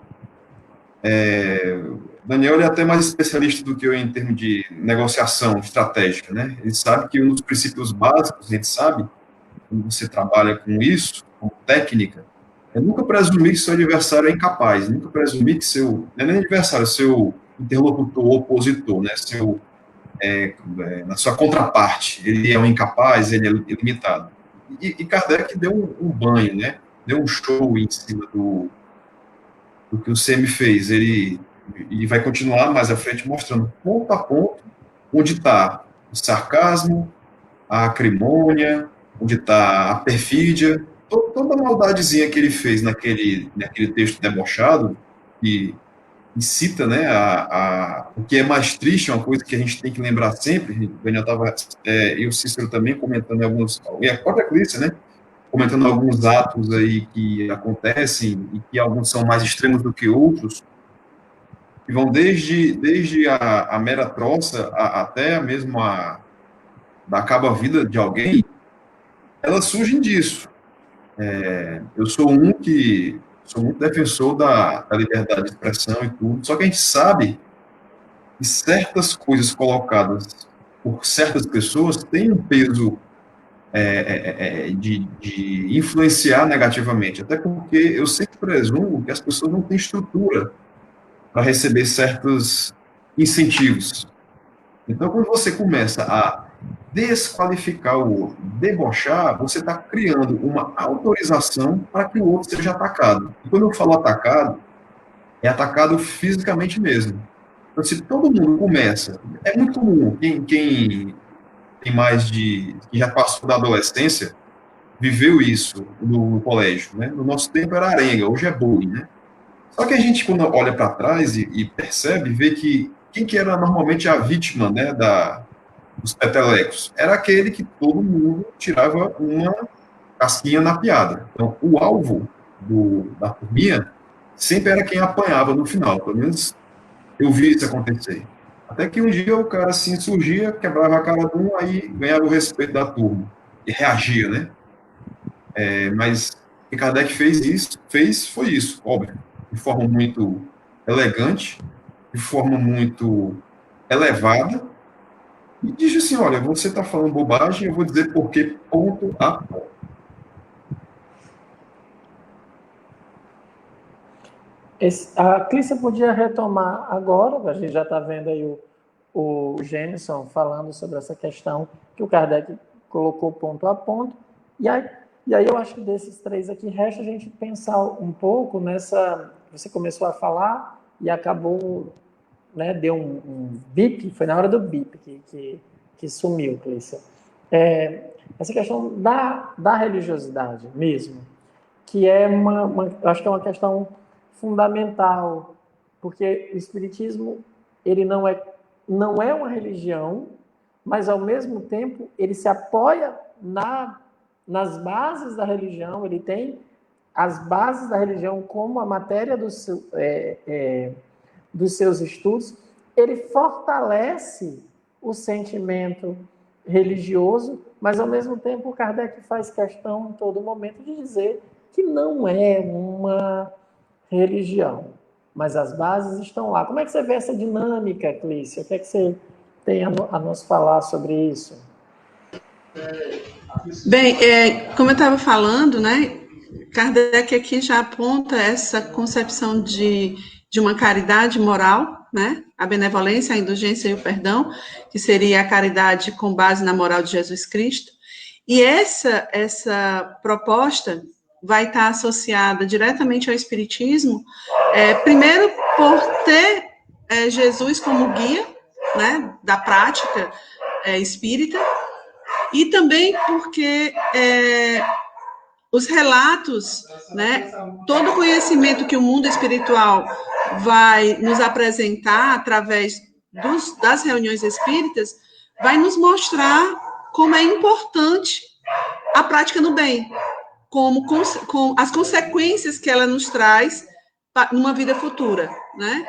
Daniel é até mais especialista do que eu em termos de negociação estratégica, né? Ele sabe que um dos princípios básicos, a gente sabe, quando você trabalha com isso, com técnica, é nunca presumir que seu adversário é incapaz, nunca presumir que não é nem adversário, seu interlocutor, opositor, né? Na sua contraparte, ele é um incapaz, ele é limitado. E Kardec deu um banho, né? Deu um show em cima do que o CM fez. Ele vai continuar mais à frente mostrando ponto a ponto onde está o sarcasmo, a acrimônia, onde está a perfídia, toda a maldadezinha que ele fez naquele texto debochado, que cita, né, o que é mais triste, uma coisa que a gente tem que lembrar sempre, o Daniel estava, e o Cícero também comentando alguns, e a própria Clícia, né, comentando alguns atos aí que acontecem, e que alguns são mais extremos do que outros, que vão desde a mera troça até mesmo da acaba-vida de alguém, elas surgem disso. Eu sou muito defensor da liberdade de expressão e tudo, só que a gente sabe que certas coisas colocadas por certas pessoas têm um peso de influenciar negativamente, até porque eu sempre presumo que as pessoas não têm estrutura para receber certos incentivos. Então, quando você começa a desqualificar o outro, debochar, você está criando uma autorização para que o outro seja atacado. E quando eu falo atacado, é atacado fisicamente mesmo. Então, se todo mundo começa, é muito comum, quem tem mais que já passou da adolescência, viveu isso no colégio, né? No nosso tempo era arenga, hoje é bullying, né? Só que a gente, quando olha para trás e percebe, vê que quem que era normalmente a vítima, né, dos petelecos? Era aquele que todo mundo tirava uma casquinha na piada. Então, o alvo da turminha sempre era quem apanhava no final, pelo menos eu vi isso acontecer. Até que um dia o cara assim surgia, quebrava a cara de um, aí ganhava o respeito da turma e reagia, né? Mas o que Kardec foi isso, óbvio, de forma muito elegante, de forma muito elevada, e disse assim, olha, você está falando bobagem, eu vou dizer por quê, ponto a ponto. A Clícia podia retomar agora, a gente já está vendo aí o Gênison falando sobre essa questão que o Kardec colocou ponto a ponto, e aí eu acho que desses três aqui, resta a gente pensar um pouco nessa... Você começou a falar e acabou, né, deu um bip, foi na hora do bip que sumiu, Clícia. Essa questão da religiosidade mesmo, que é eu acho que é uma questão fundamental, porque o Espiritismo ele não é uma religião, mas ao mesmo tempo ele se apoia nas bases da religião, ele tem as bases da religião como a matéria dos seus estudos, ele fortalece o sentimento religioso, mas ao mesmo tempo o Kardec faz questão em todo momento de dizer que não é uma religião, mas as bases estão lá. Como é que você vê essa dinâmica, Clícia? O que é que você tem a nos falar sobre isso? Bem, como eu estava falando, né, Kardec aqui já aponta essa concepção de uma caridade moral, né, a benevolência, a indulgência e o perdão, que seria a caridade com base na moral de Jesus Cristo. E essa proposta vai estar associada diretamente ao Espiritismo, primeiro por ter Jesus como guia, né, da prática espírita, e também porque os relatos, né, todo o conhecimento que o mundo espiritual vai nos apresentar através das reuniões espíritas, vai nos mostrar como é importante a prática no bem, com as consequências que ela nos traz numa vida futura, né?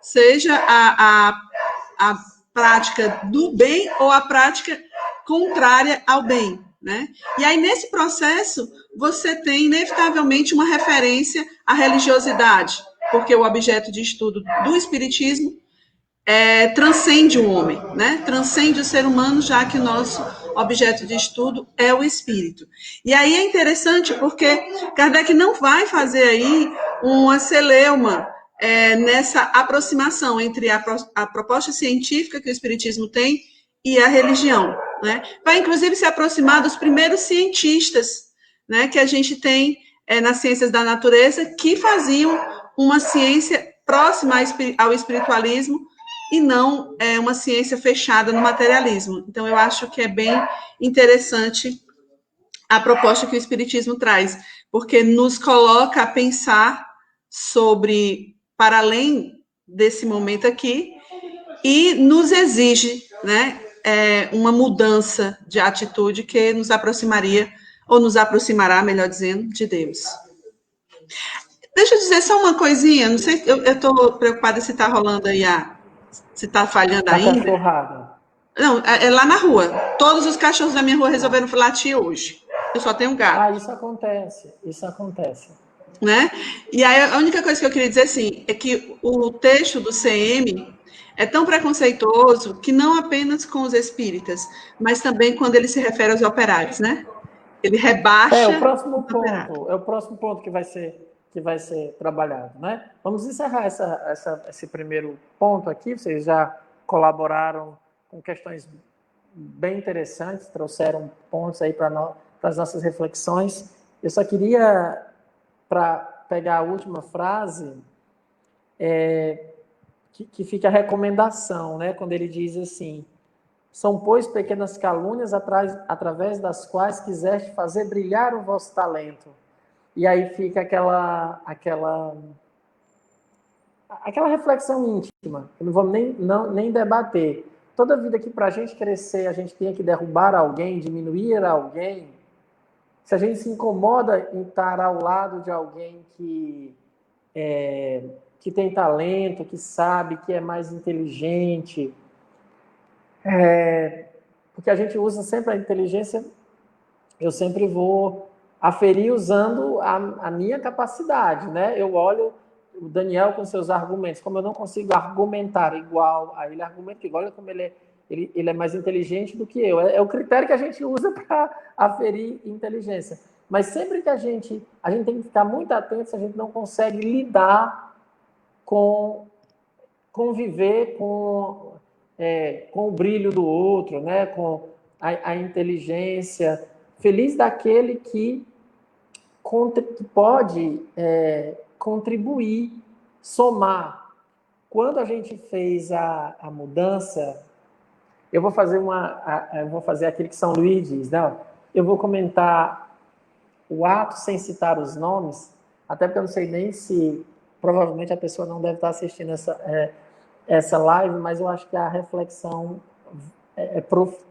Seja a prática do bem ou a prática contrária ao bem, né? E aí, nesse processo, você tem, inevitavelmente, uma referência à religiosidade, porque o objeto de estudo do Espiritismo transcende o homem, né? Transcende o ser humano, já que o nosso objeto de estudo é o espírito. E aí é interessante porque Kardec não vai fazer aí uma celeuma nessa aproximação entre a proposta científica que o espiritismo tem e a religião, né? Vai, inclusive, se aproximar dos primeiros cientistas, né, que a gente tem nas ciências da natureza, que faziam uma ciência próxima ao espiritualismo e não uma ciência fechada no materialismo. Então, eu acho que é bem interessante a proposta que o Espiritismo traz, porque nos coloca a pensar sobre, para além desse momento aqui, e nos exige, né, uma mudança de atitude que nos aproximaria, ou nos aproximará, melhor dizendo, de Deus. Deixa eu dizer só uma coisinha, não sei, eu estou preocupada se está rolando aí se está falhando ainda. Cachorrada. Não, é lá na rua. Todos os cachorros da minha rua resolveram latir hoje. Eu só tenho um gato. Isso acontece. Né? E aí a única coisa que eu queria dizer assim é que o texto do CM é tão preconceituoso que não apenas com os espíritas, mas também quando ele se refere aos operários, né? Ele rebaixa o próximo ponto que vai ser trabalhado, né? Vamos encerrar esse primeiro ponto aqui. Vocês já colaboraram com questões bem interessantes, trouxeram pontos aí para as nossas reflexões. Eu só queria, para pegar a última frase, que fica a recomendação, né? Quando ele diz assim: São, pois, pequenas calúnias através das quais quiseste fazer brilhar o vosso talento. E aí fica aquela reflexão íntima, que não vamos nem debater. Toda vida que para a gente crescer, a gente tenha que derrubar alguém, diminuir alguém, se a gente se incomoda em estar ao lado de alguém que tem talento, que sabe, que é mais inteligente, porque a gente usa sempre a inteligência, eu sempre vou aferir usando a minha capacidade, né? Eu olho o Daniel com seus argumentos, como eu não consigo argumentar igual a ele, argumento igual, olha como ele é mais inteligente do que eu. É o critério que a gente usa para aferir inteligência. Mas sempre que a gente tem que ficar muito atento se a gente não consegue lidar conviver com o brilho do outro, né? Com a inteligência. Feliz daquele que pode contribuir, somar. Quando a gente fez a mudança, eu vou fazer aquilo que São Luís diz, não? Eu vou comentar o ato sem citar os nomes, até porque eu não sei nem se, provavelmente a pessoa não deve estar assistindo essa live, mas eu acho que a reflexão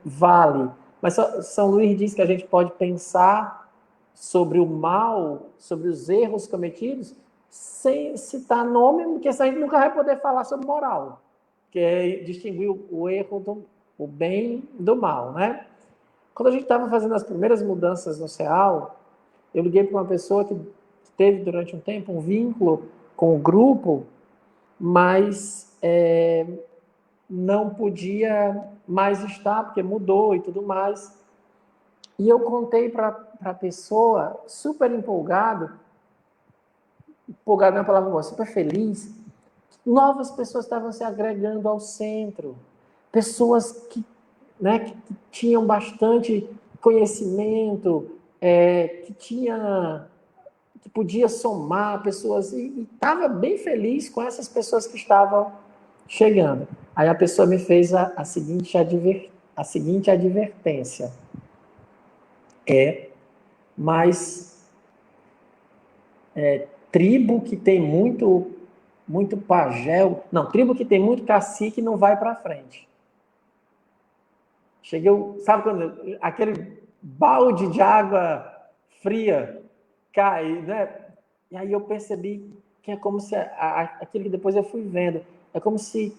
vale. Mas São Luís diz que a gente pode pensar sobre o mal, sobre os erros cometidos, sem citar nome, porque a gente nunca vai poder falar sobre moral, que é distinguir o erro, o bem do mal, né? Quando a gente estava fazendo as primeiras mudanças no CEAL, eu liguei para uma pessoa que teve durante um tempo um vínculo com o grupo, mas não podia mais estar, porque mudou e tudo mais. E eu contei para a pessoa, super empolgado não é uma palavra boa, super feliz, novas pessoas estavam se agregando ao centro, pessoas que tinham bastante conhecimento, que podia somar pessoas, e estava bem feliz com essas pessoas que estavam chegando. Aí a pessoa me fez a seguinte advertência. Mas tribo que tem muito pajé, tribo que tem muito cacique não vai para frente. Sabe quando aquele balde de água fria cai, né? E aí eu percebi que é como se aquilo que depois eu fui vendo, é como se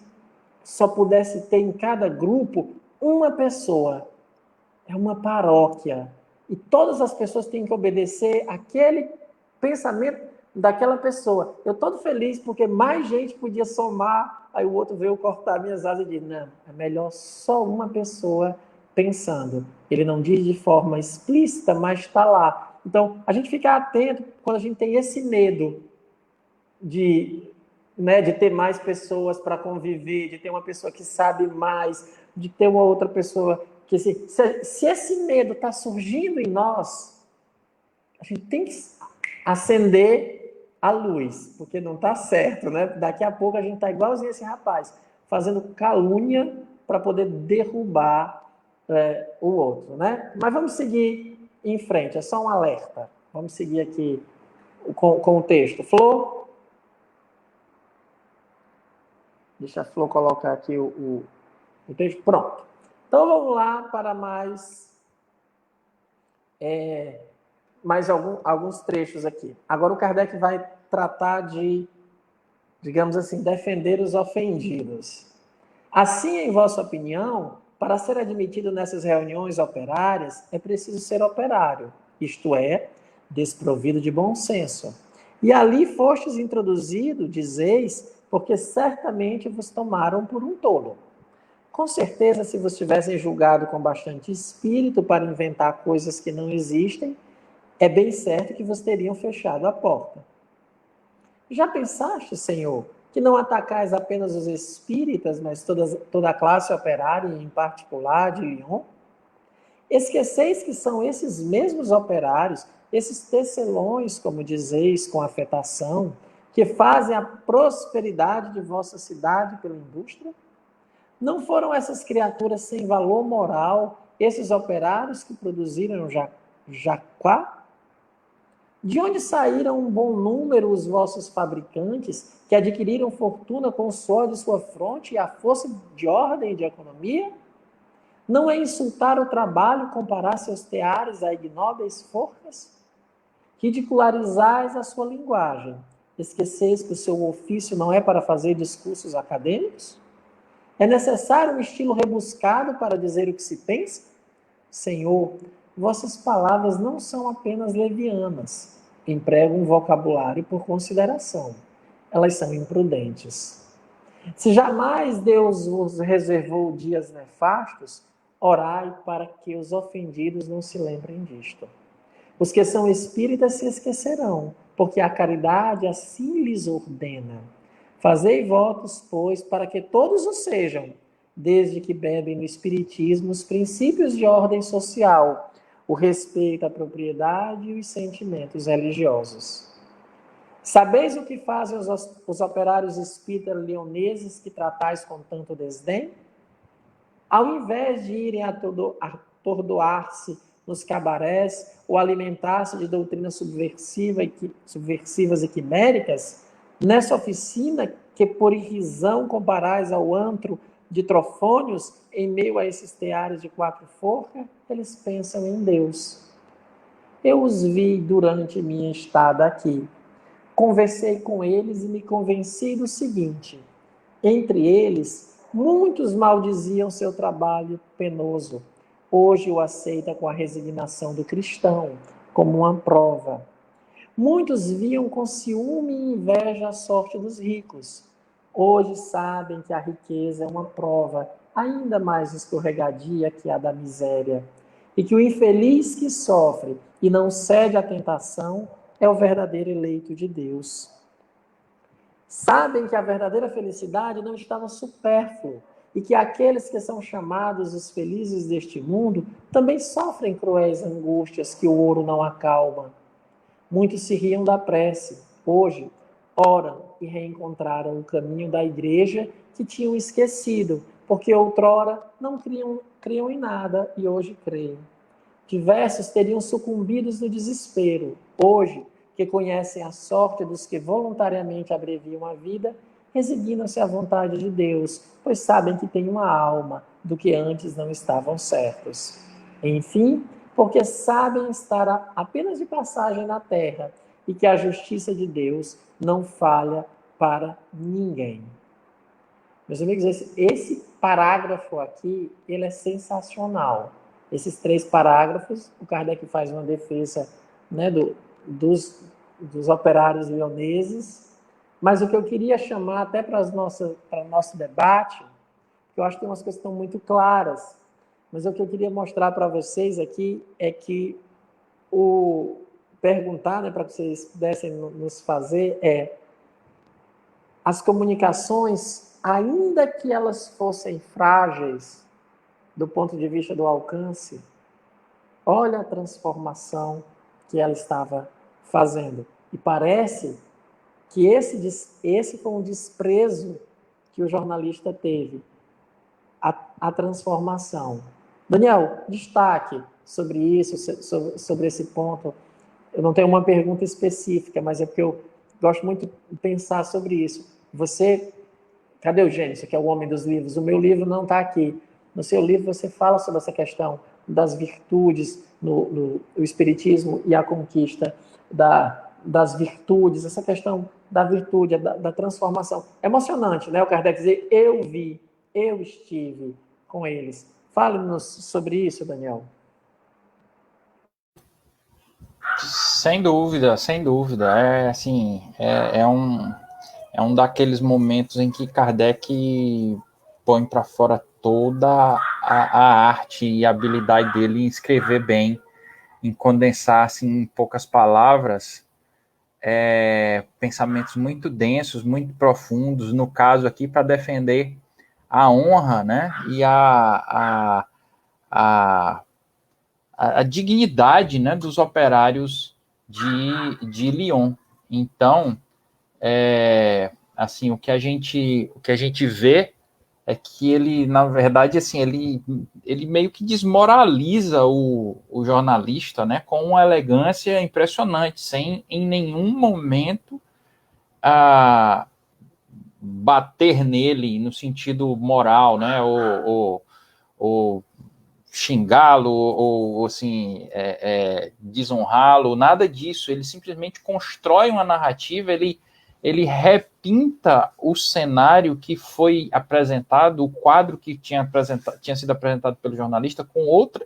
só pudesse ter em cada grupo uma pessoa, é uma paróquia, e todas as pessoas têm que obedecer aquele pensamento daquela pessoa. Eu todo feliz porque mais gente podia somar, aí o outro veio cortar minhas asas e disse, não, é melhor só uma pessoa pensando. Ele não diz de forma explícita, mas está lá. Então, a gente fica atento quando a gente tem esse medo de ter mais pessoas para conviver, de ter uma pessoa que sabe mais, de ter uma outra pessoa que... Se esse medo está surgindo em nós, a gente tem que acender a luz, porque não está certo, né? Daqui a pouco a gente está igualzinho esse rapaz, fazendo calúnia para poder derrubar o outro, né? Mas vamos seguir em frente, é só um alerta. Vamos seguir aqui com o texto. Flor? Deixa a Flor colocar aqui o texto. Pronto. Então vamos lá para mais alguns trechos aqui. Agora o Kardec vai tratar de, digamos assim, defender os ofendidos. Assim, em vossa opinião, para ser admitido nessas reuniões operárias, é preciso ser operário, isto é, desprovido de bom senso. E ali fostes introduzido, dizeis, porque certamente vos tomaram por um tolo. Com certeza, se vos tivessem julgado com bastante espírito para inventar coisas que não existem, é bem certo que vos teriam fechado a porta. Já pensaste, Senhor, que não atacais apenas os espíritas, mas toda a classe operária, em particular de Lyon? Esqueceis que são esses mesmos operários, esses tecelões, como dizeis com afetação, que fazem a prosperidade de vossa cidade pela indústria? Não foram essas criaturas sem valor moral, esses operários que produziram Jacquá? De onde saíram um bom número os vossos fabricantes, que adquiriram fortuna com o suor de sua fronte e a força de ordem e de economia? Não é insultar o trabalho comparar seus teares a ignóbeis forcas? Ridicularizais a sua linguagem. Esqueceis que o seu ofício não é para fazer discursos acadêmicos? É necessário um estilo rebuscado para dizer o que se pensa? Senhor, vossas palavras não são apenas levianas. Empregam um vocabulário por consideração. Elas são imprudentes. Se jamais Deus vos reservou dias nefastos, orai para que os ofendidos não se lembrem disto. Os que são espíritas se esquecerão, porque a caridade assim lhes ordena. Fazei votos, pois, para que todos o sejam, desde que bebem no espiritismo os princípios de ordem social, o respeito à propriedade e os sentimentos religiosos. Sabeis o que fazem os operários espíritas leoneses que tratais com tanto desdém? Ao invés de irem atordoar-se nos cabarés ou alimentar-se de doutrinas subversivas e quiméricas, nessa oficina que por irrisão comparais ao antro de trofônios, em meio a esses teares de 4 forcas, eles pensam em Deus. Eu os vi durante minha estada aqui. Conversei com eles e me convenci do seguinte: entre eles, muitos maldiziam seu trabalho penoso. Hoje o aceita com a resignação do cristão, como uma prova. Muitos viam com ciúme e inveja a sorte dos ricos. Hoje sabem que a riqueza é uma prova ainda mais escorregadia que a da miséria, e que o infeliz que sofre e não cede à tentação é o verdadeiro eleito de Deus. Sabem que a verdadeira felicidade não estava supérflua, e que aqueles que são chamados os felizes deste mundo também sofrem cruéis angústias que o ouro não acalma. Muitos se riam da prece. Hoje, oram e reencontraram o caminho da igreja que tinham esquecido, porque outrora não criam em nada e hoje creem. Diversos teriam sucumbido no desespero. Hoje, que conhecem a sorte dos que voluntariamente abreviam a vida, resignam-se à vontade de Deus, pois sabem que têm uma alma do que antes não estavam certos. Enfim, porque sabem estar apenas de passagem na terra e que a justiça de Deus não falha para ninguém. Meus amigos, esse parágrafo aqui, ele é sensacional. Esses 3 parágrafos, o Kardec faz uma defesa, né, dos operários leoneses. Mas o que eu queria chamar até para o nosso debate, que eu acho que tem umas coisas que estão muito claras, mas o que eu queria mostrar para vocês aqui é que perguntar, né, para que vocês pudessem nos fazer, as comunicações, ainda que elas fossem frágeis do ponto de vista do alcance, olha a transformação que ela estava fazendo. E parece que esse foi um desprezo que o jornalista teve, a transformação. Daniel, destaque sobre isso, sobre esse ponto. Eu não tenho uma pergunta específica, mas é porque eu gosto muito de pensar sobre isso. Cadê o Gênesis, que é o homem dos livros? O meu livro não está aqui. No seu livro você fala sobre essa questão das virtudes no Espiritismo e a conquista das virtudes, essa questão da virtude, da transformação. É emocionante, né? O Kardec dizer, eu vi, eu estive com eles. Fale-nos sobre isso, Daniel. Sem dúvida, sem dúvida. É um daqueles momentos em que Kardec põe para fora toda a arte e a habilidade dele em escrever bem, em condensar assim, em poucas palavras, pensamentos muito densos, muito profundos, no caso aqui, para defender a honra, né, e a dignidade, né, dos operários de Lyon. Então, assim, o que a gente vê é que ele, na verdade, assim, ele meio que desmoraliza o jornalista, né, com uma elegância impressionante, sem em nenhum momento bater nele no sentido moral, né, ou xingá-lo, ou assim, desonrá-lo, nada disso. Ele simplesmente constrói uma narrativa, ele repinta o cenário que foi apresentado, o quadro que tinha sido apresentado pelo jornalista com outra.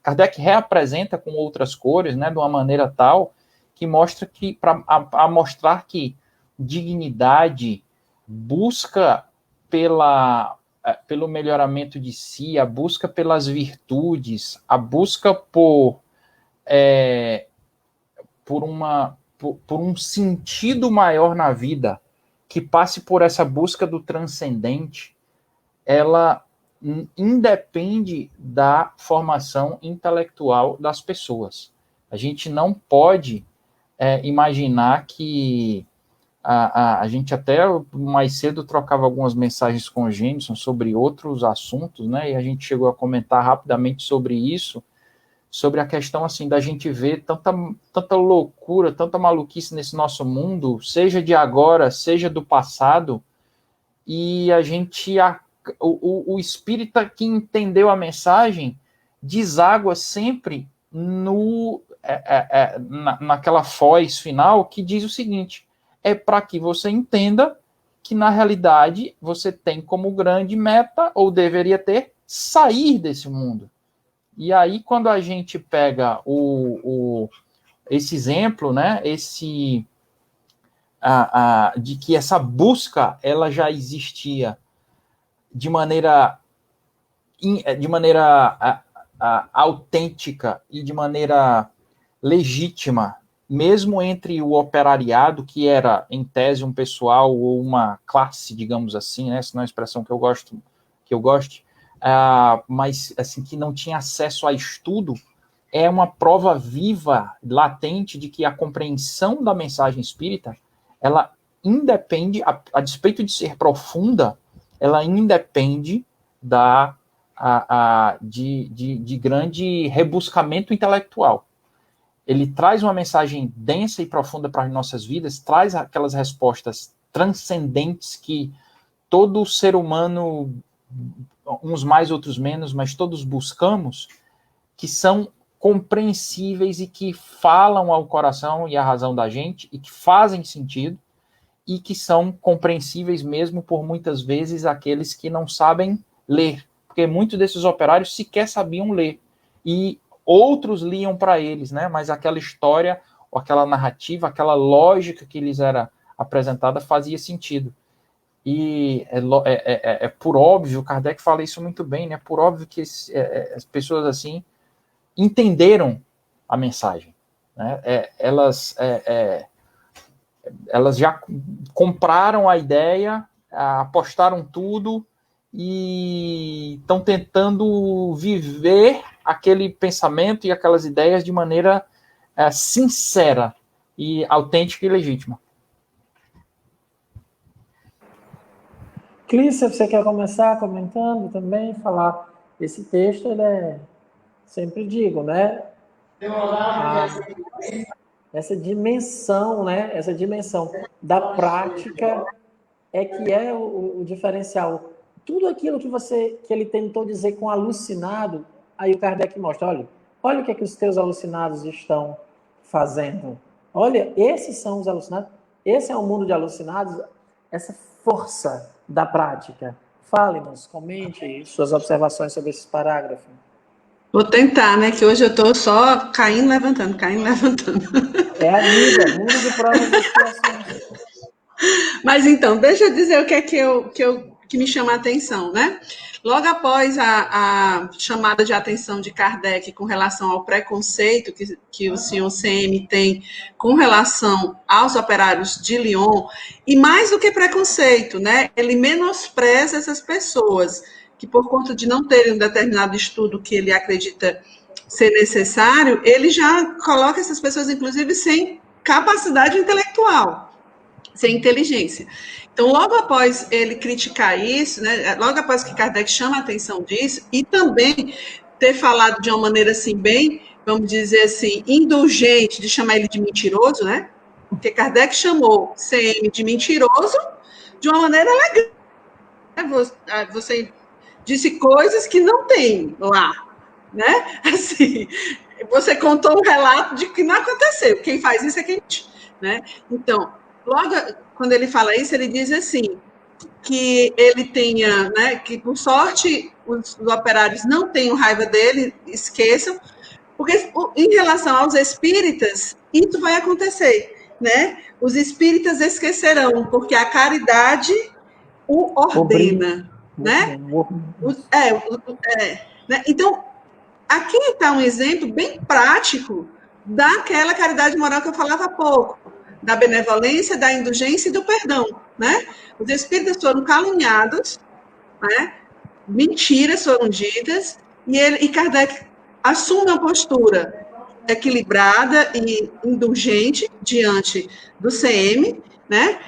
Kardec reapresenta com outras cores, né, de uma maneira tal que mostra que, para mostrar que dignidade, busca pelo melhoramento de si, a busca pelas virtudes, a busca por um sentido maior na vida, que passe por essa busca do transcendente, ela independe da formação intelectual das pessoas. A gente não pode imaginar que a gente até mais cedo trocava algumas mensagens com o Jameson sobre outros assuntos, né? E a gente chegou a comentar rapidamente sobre isso, sobre a questão assim da gente ver tanta loucura, tanta maluquice nesse nosso mundo, seja de agora, seja do passado, e a gente, o espírita que entendeu a mensagem deságua sempre naquela foz final que diz o seguinte: é para que você entenda que, na realidade, você tem como grande meta, ou deveria ter, sair desse mundo. E aí, quando a gente pega esse exemplo, né, de que essa busca ela já existia de maneira autêntica e de maneira legítima, mesmo entre o operariado, que era, em tese, um pessoal ou uma classe, digamos assim, né, essa não é uma expressão que eu goste, mas assim, que não tinha acesso a estudo, é uma prova viva, latente, de que a compreensão da mensagem espírita, ela independe, a despeito de ser profunda, ela independe de grande rebuscamento intelectual. Ele traz uma mensagem densa e profunda para as nossas vidas, traz aquelas respostas transcendentes que todo ser humano, uns mais, outros menos, mas todos buscamos, que são compreensíveis e que falam ao coração e à razão da gente, e que fazem sentido, e que são compreensíveis mesmo por muitas vezes aqueles que não sabem ler, porque muitos desses operários sequer sabiam ler, e outros liam para eles, né? Mas aquela história, ou aquela narrativa, aquela lógica que lhes era apresentada fazia sentido. E é por óbvio, Kardec fala isso muito bem, né? Por óbvio que as pessoas assim entenderam a mensagem, né? Elas já compraram a ideia, apostaram tudo e estão tentando viver aquele pensamento e aquelas ideias de maneira sincera e autêntica e legítima. Clícia, você quer começar comentando também, falar esse texto, sempre digo, né? Essa dimensão, né? Essa dimensão da prática é que é o diferencial. Tudo aquilo que ele tentou dizer com alucinado, aí o Kardec mostra, olha o que os teus alucinados estão fazendo. Olha, esses são os alucinados. Esse é o mundo de alucinados, essa força da prática. Fale-nos, comente suas observações sobre esse parágrafo. Vou tentar, né? Que hoje eu estou só caindo, levantando. É a vida, mundo de provas e expiações. Mas então, deixa eu dizer o que é que me chama a atenção, né? Logo após a chamada de atenção de Kardec com relação ao preconceito que o senhor CM tem com relação aos operários de Lyon, e mais do que preconceito, né? Ele menospreza essas pessoas que, por conta de não terem um determinado estudo que ele acredita ser necessário, ele já coloca essas pessoas, inclusive, sem capacidade intelectual. sem inteligência. Então, logo após ele criticar isso, né, logo após que Kardec chama a atenção disso, e também ter falado de uma maneira assim, bem, vamos dizer assim, indulgente, de chamar ele de mentiroso, né? Porque Kardec chamou CM de mentiroso de uma maneira legal. Você disse coisas que não tem lá, né? Assim, você contou um relato de que não aconteceu. Quem faz isso é quem, né? Então, logo quando ele fala isso, ele diz assim, que ele tenha, né, que por sorte os operários não tenham raiva dele, esqueçam, porque em relação aos espíritas, isso vai acontecer, né? Os espíritas esquecerão, porque a caridade o ordena, né? Né? Então, aqui está um exemplo bem prático daquela caridade moral que eu falava há pouco, da benevolência, da indulgência e do perdão, né? Os espíritas foram caluniados, né? Mentiras foram ditas, e Kardec assume uma postura equilibrada e indulgente diante do CM, né?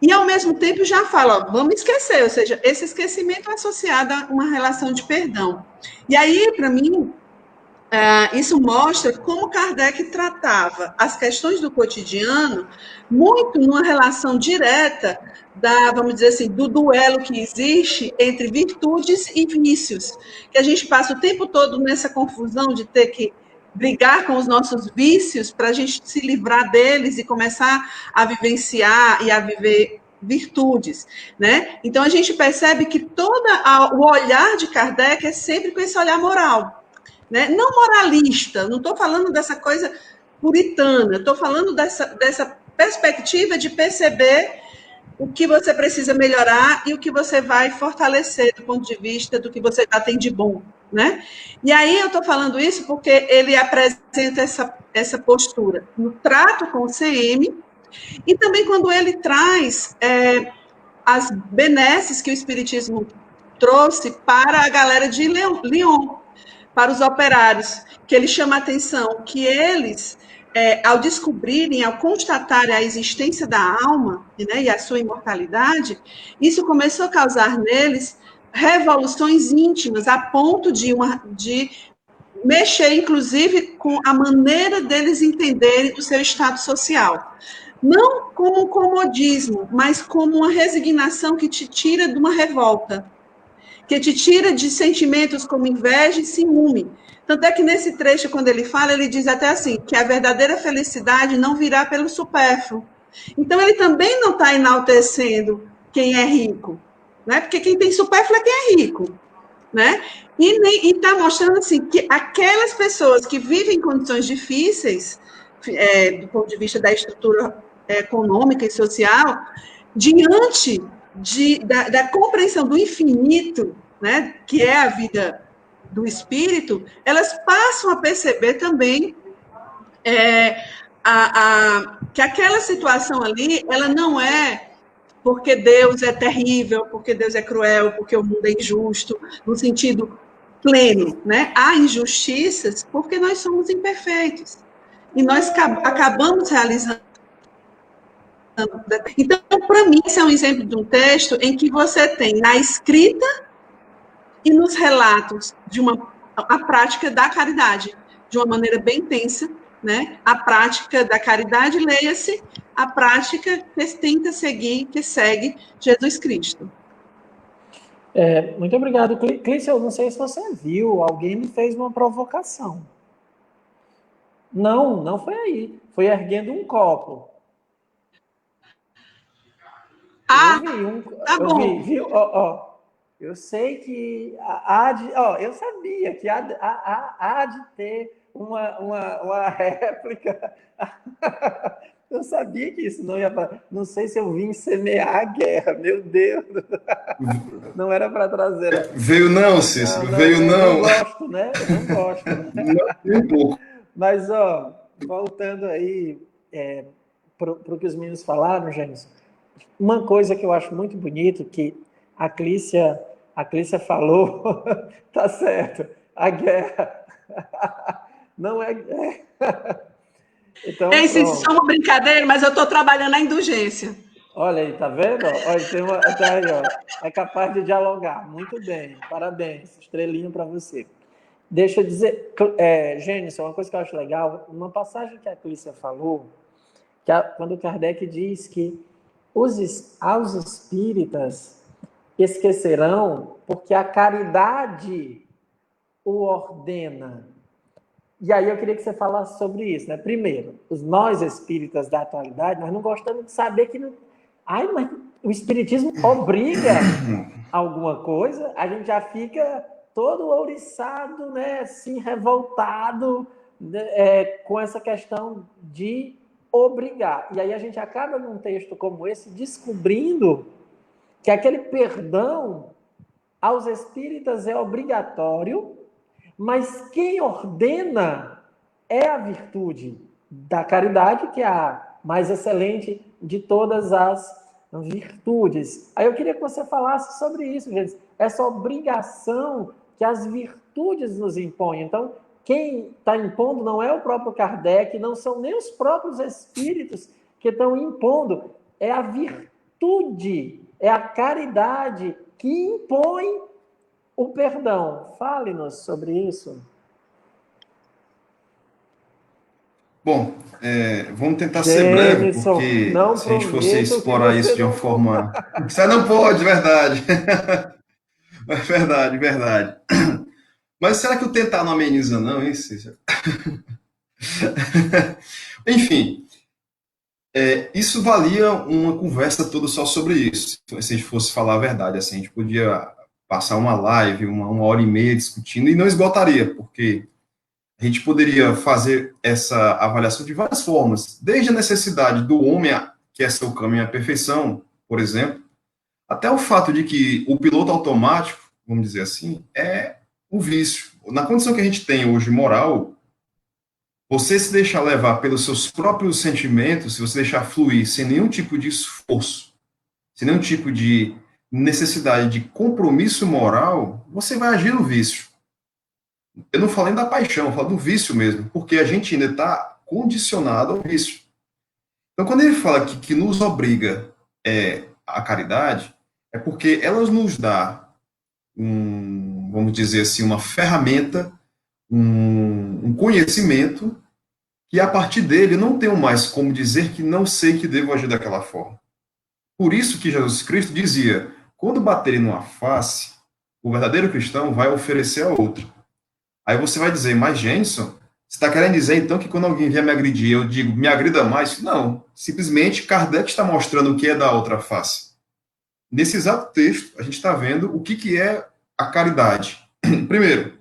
E, ao mesmo tempo, já fala, ó, vamos esquecer, ou seja, esse esquecimento é associado a uma relação de perdão. E aí, para mim, isso mostra como Kardec tratava as questões do cotidiano muito numa relação direta vamos dizer assim, do duelo que existe entre virtudes e vícios, que a gente passa o tempo todo nessa confusão de ter que brigar com os nossos vícios para a gente se livrar deles e começar a vivenciar e a viver virtudes, né? Então a gente percebe que o olhar de Kardec é sempre com esse olhar moral, né? Não moralista, não estou falando dessa coisa puritana, estou falando dessa perspectiva de perceber o que você precisa melhorar e o que você vai fortalecer do ponto de vista do que você já tem de bom, né? E aí eu estou falando isso porque ele apresenta essa postura no trato com o CM e também quando ele traz as benesses que o Espiritismo trouxe para a galera de Lyon, para os operários, que ele chama a atenção que eles, ao descobrirem, ao constatarem a existência da alma, né, e a sua imortalidade, isso começou a causar neles revoluções íntimas, a ponto de mexer, inclusive, com a maneira deles entenderem o seu estado social. Não como um comodismo, mas como uma resignação que te tira de uma revolta, que te tira de sentimentos como inveja e ciúme. Tanto é que nesse trecho, quando ele fala, ele diz até assim, que a verdadeira felicidade não virá pelo supérfluo. Então, ele também não está enaltecendo quem é rico, né? Porque quem tem supérfluo é quem é rico, né? E está mostrando assim, que aquelas pessoas que vivem em condições difíceis, do ponto de vista da estrutura econômica e social, diante da compreensão do infinito, né, que é a vida do espírito, elas passam a perceber também que aquela situação ali, ela não é porque Deus é terrível, porque Deus é cruel, porque o mundo é injusto, no sentido pleno, né? Há injustiças porque nós somos imperfeitos. E nós acabamos realizando. Então, para mim, esse é um exemplo de um texto em que você tem na escrita e nos relatos a prática da caridade, de uma maneira bem intensa, né? A prática da caridade, leia-se, a prática que tenta seguir, que segue Jesus Cristo. Muito obrigado, Clícia. Eu não sei se você viu, alguém me fez uma provocação. Não foi aí. Foi erguendo um copo. Tá bom. Eu vi, viu? Eu sei que eu sabia que há de ter uma réplica. Eu sabia que isso não ia... Não sei se eu vim semear a guerra, meu Deus. Não era para trazer... Veio não, Cícero, veio não. Eu não gosto, né? Eu não gosto. Não, um pouco. Mas, voltando aí para o que os meninos falaram, James, uma coisa que eu acho muito bonito, que a Clícia falou, tá certo, a guerra não é guerra. Então, isso é uma brincadeira, mas eu estou trabalhando na indulgência. Olha aí, tá vendo? Olha, tá aí, ó. É capaz de dialogar. Muito bem. Parabéns. Estrelinha para você. Deixa eu dizer, Gênesis, uma coisa que eu acho legal, uma passagem que a Clícia falou, quando Kardec diz que aos espíritas esquecerão, porque a caridade o ordena. E aí eu queria que você falasse sobre isso, né? Primeiro, nós espíritas da atualidade, nós não gostamos de saber que... mas o espiritismo obriga alguma coisa, a gente já fica todo ouriçado, né? Assim, revoltado, né? Com essa questão de obrigar. E aí a gente acaba num texto como esse descobrindo que aquele perdão aos espíritas é obrigatório, mas quem ordena é a virtude da caridade, que é a mais excelente de todas as virtudes. Aí eu queria que você falasse sobre isso, gente. Essa obrigação que as virtudes nos impõem. Então, quem está impondo não é o próprio Kardec, não são nem os próprios espíritos que estão impondo, é a virtude, é a caridade que impõe o perdão. Fale-nos sobre isso. Bom, vamos tentar ser breve, porque não se a gente fosse prometo que explorar você isso de uma não... forma... Você não pode, verdade. Verdade, verdade. Mas será que o tentar não ameniza, não, hein, Cícero? Enfim, isso valia uma conversa toda só sobre isso. Se a gente fosse falar a verdade, assim, a gente podia passar uma live, uma hora e meia discutindo e não esgotaria, porque a gente poderia fazer essa avaliação de várias formas, desde a necessidade do homem, que é seu caminho à perfeição, por exemplo, até o fato de que o piloto automático, vamos dizer assim, é um vício. Na condição que a gente tem hoje moral, você se deixar levar pelos seus próprios sentimentos, se você deixar fluir sem nenhum tipo de esforço, sem nenhum tipo de necessidade de compromisso moral, você vai agir no vício. Eu não falo nem da paixão, eu falo do vício mesmo, porque a gente ainda está condicionado ao vício. Então, quando ele fala que nos obriga a caridade, é porque ela nos dá, vamos dizer assim, uma ferramenta, um conhecimento, que a partir dele eu não tenho mais como dizer que não sei que devo agir daquela forma. Por isso que Jesus Cristo dizia, quando baterem numa face, o verdadeiro cristão vai oferecer a outra. Aí você vai dizer, mas Jenson, você está querendo dizer então que quando alguém vier me agredir, eu digo, me agrida mais? Não, simplesmente Kardec está mostrando o que é da outra face. Nesse exato texto, a gente está vendo o que é a caridade. Primeiro,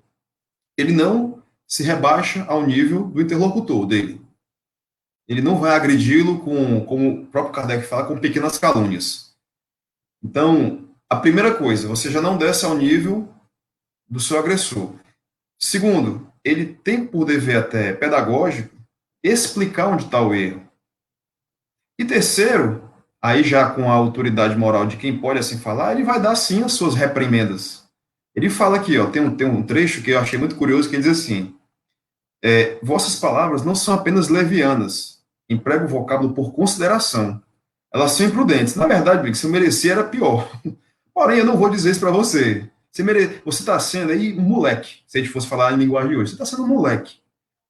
ele não se rebaixa ao nível do interlocutor dele. Ele não vai agredi-lo como o próprio Kardec fala, com pequenas calúnias. Então, a primeira coisa, você já não desce ao nível do seu agressor. Segundo, ele tem por dever até pedagógico explicar onde está o erro. E terceiro, aí já com a autoridade moral de quem pode assim falar, ele vai dar sim as suas reprimendas. Ele fala aqui, ó, tem um trecho que eu achei muito curioso, que ele diz assim, vossas palavras não são apenas levianas, emprego o vocábulo por consideração. Elas são imprudentes. Na verdade, se eu merecer, era pior. Porém, eu não vou dizer isso para você. Você está sendo aí um moleque, se a gente fosse falar em linguagem de hoje. Você está sendo um moleque.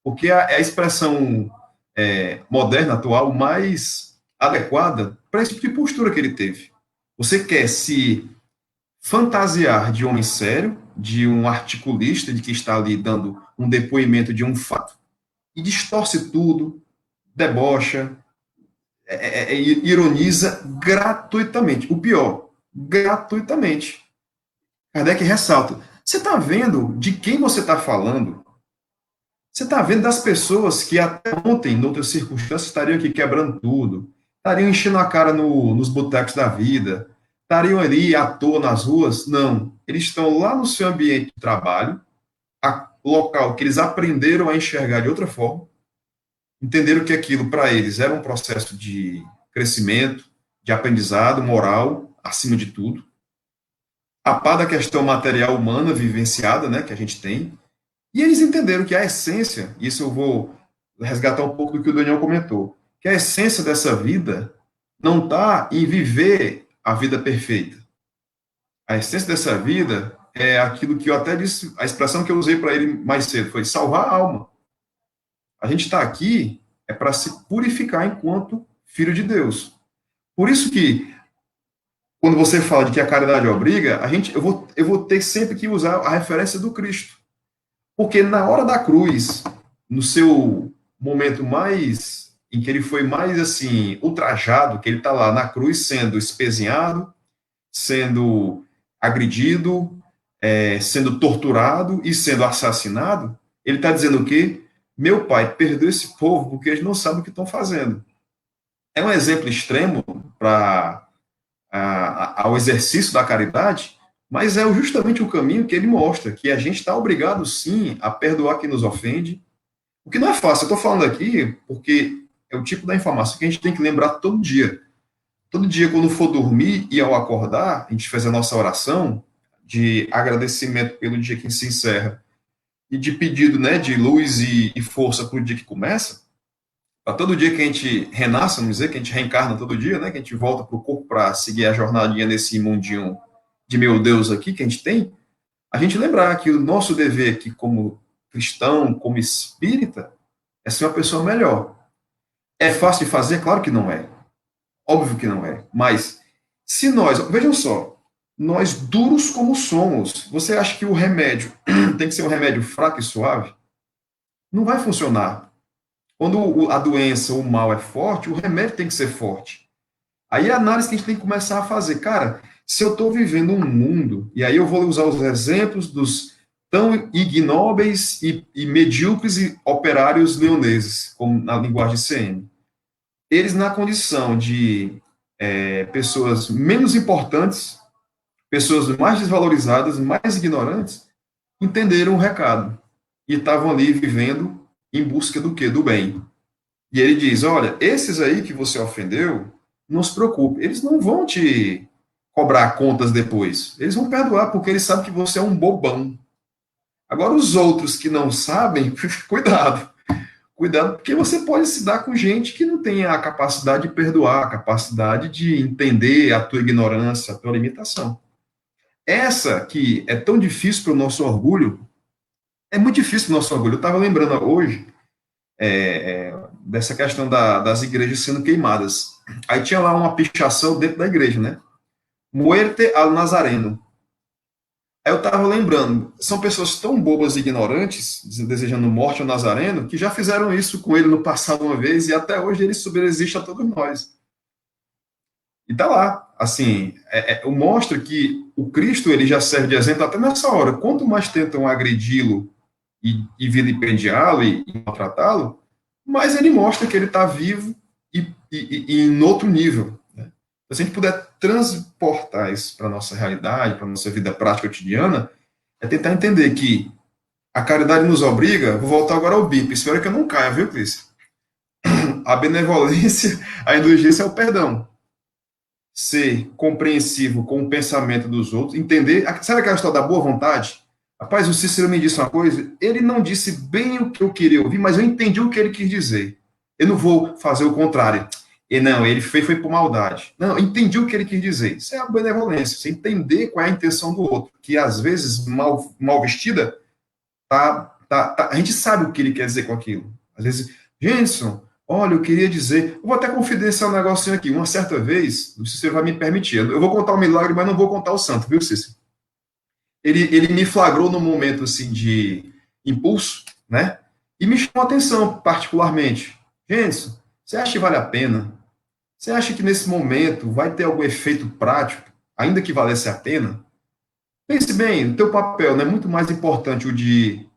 Porque é a expressão moderna, atual, mais adequada para esse tipo de postura que ele teve. Você quer se fantasiar de homem sério, de um articulista, de que está ali dando um depoimento de um fato, e distorce tudo, debocha, ironiza gratuitamente. O pior, gratuitamente. Kardec ressalta, você está vendo de quem você está falando? Você está vendo das pessoas que até ontem, em outras circunstâncias, estariam aqui quebrando tudo, estariam enchendo a cara nos botecos da vida, estariam ali à toa nas ruas? Não. Eles estão lá no seu ambiente de trabalho, local que eles aprenderam a enxergar de outra forma, entenderam que aquilo para eles era um processo de crescimento, de aprendizado moral, acima de tudo, a par da questão material humana vivenciada, né, que a gente tem, e eles entenderam que a essência, isso eu vou resgatar um pouco do que o Daniel comentou, que a essência dessa vida não está em viver a vida perfeita. A essência dessa vida é aquilo que eu até disse, a expressão que eu usei para ele mais cedo, foi salvar a alma. A gente está aqui para se purificar enquanto filho de Deus. Por isso que, quando você fala de que a caridade obriga, eu vou ter sempre que usar a referência do Cristo. Porque na hora da cruz, no seu momento mais, em que ele foi mais, assim, ultrajado, que ele está lá na cruz sendo espezinhado, sendo agredido, sendo torturado e sendo assassinado, ele está dizendo o quê? Meu pai, perdoa esse povo porque eles não sabem o que estão fazendo. É um exemplo extremo para ao exercício da caridade, mas é justamente o caminho que ele mostra, que a gente está obrigado, sim, a perdoar quem nos ofende, o que não é fácil. Eu estou falando aqui porque é o tipo da informação que a gente tem que lembrar todo dia. Todo dia, quando for dormir e ao acordar, a gente faz a nossa oração de agradecimento pelo dia que se encerra e de pedido, né, de luz e força para o dia que começa, para todo dia que a gente renasce, vamos dizer, que a gente reencarna todo dia, né, que a gente volta para o corpo para seguir a jornadinha nesse mundinho de meu Deus aqui que a gente tem, a gente lembrar que o nosso dever aqui como cristão, como espírita, é ser uma pessoa melhor. É fácil de fazer? Claro que não é. Óbvio que não é. Mas, se nós, vejam só, nós duros como somos, você acha que o remédio tem que ser um remédio fraco e suave? Não vai funcionar. Quando a doença, o mal é forte, o remédio tem que ser forte. Aí é a análise que a gente tem que começar a fazer. Cara, se eu estou vivendo um mundo, e aí eu vou usar os exemplos dos tão ignóbeis e medíocres e operários leoneses, como na linguagem CM. Eles, na condição de pessoas menos importantes, pessoas mais desvalorizadas, mais ignorantes, entenderam o recado e estavam ali vivendo em busca do quê? Do bem. E ele diz, olha, esses aí que você ofendeu, não se preocupe, eles não vão te cobrar contas depois. Eles vão perdoar, porque eles sabem que você é um bobão. Agora, os outros que não sabem, cuidado. Cuidado, porque você pode se dar com gente que não tem a capacidade de perdoar, a capacidade de entender a tua ignorância, a tua limitação. Essa que é tão difícil para o nosso orgulho, é muito difícil para o nosso orgulho. Eu estava lembrando hoje dessa questão das igrejas sendo queimadas. Aí tinha lá uma pichação dentro da igreja, né? Muerte al Nazareno. Aí eu estava lembrando, são pessoas tão bobas e ignorantes, desejando morte ao Nazareno, que já fizeram isso com ele no passado uma vez, e até hoje ele subsiste a todos nós. E tá lá, assim, mostra que o Cristo ele já serve de exemplo até nessa hora. Quanto mais tentam agredi-lo e vilipendiá-lo e maltratá-lo, mais ele mostra que ele está vivo e em outro nível. Né? Se a gente puder transportar isso para a nossa realidade, para a nossa vida prática cotidiana, é tentar entender que a caridade nos obriga, vou voltar agora ao BIP, espero que eu não caia, viu, Cris? A benevolência, a indulgência é o perdão. Ser compreensivo com o pensamento dos outros, entender, sabe aquela história da boa vontade? Rapaz, o Cícero me disse uma coisa, ele não disse bem o que eu queria ouvir, mas eu entendi o que ele quis dizer. Eu não vou fazer o contrário. E não, ele foi por maldade. Não, eu entendi o que ele quis dizer. Isso é a benevolência, você entender qual é a intenção do outro, que às vezes mal vestida, a gente sabe o que ele quer dizer com aquilo. Às vezes, Jenson, olha, eu queria dizer, eu vou até confidenciar um negocinho aqui. Uma certa vez, o Cícero vai me permitir, eu vou contar o milagre, mas não vou contar o santo, viu, Cícero? Ele me flagrou num momento assim de impulso, né? E me chamou a atenção particularmente. Jenson, você acha que vale a pena? Você acha que nesse momento vai ter algum efeito prático, ainda que valesse a pena? Pense bem, o teu papel não é muito mais importante o de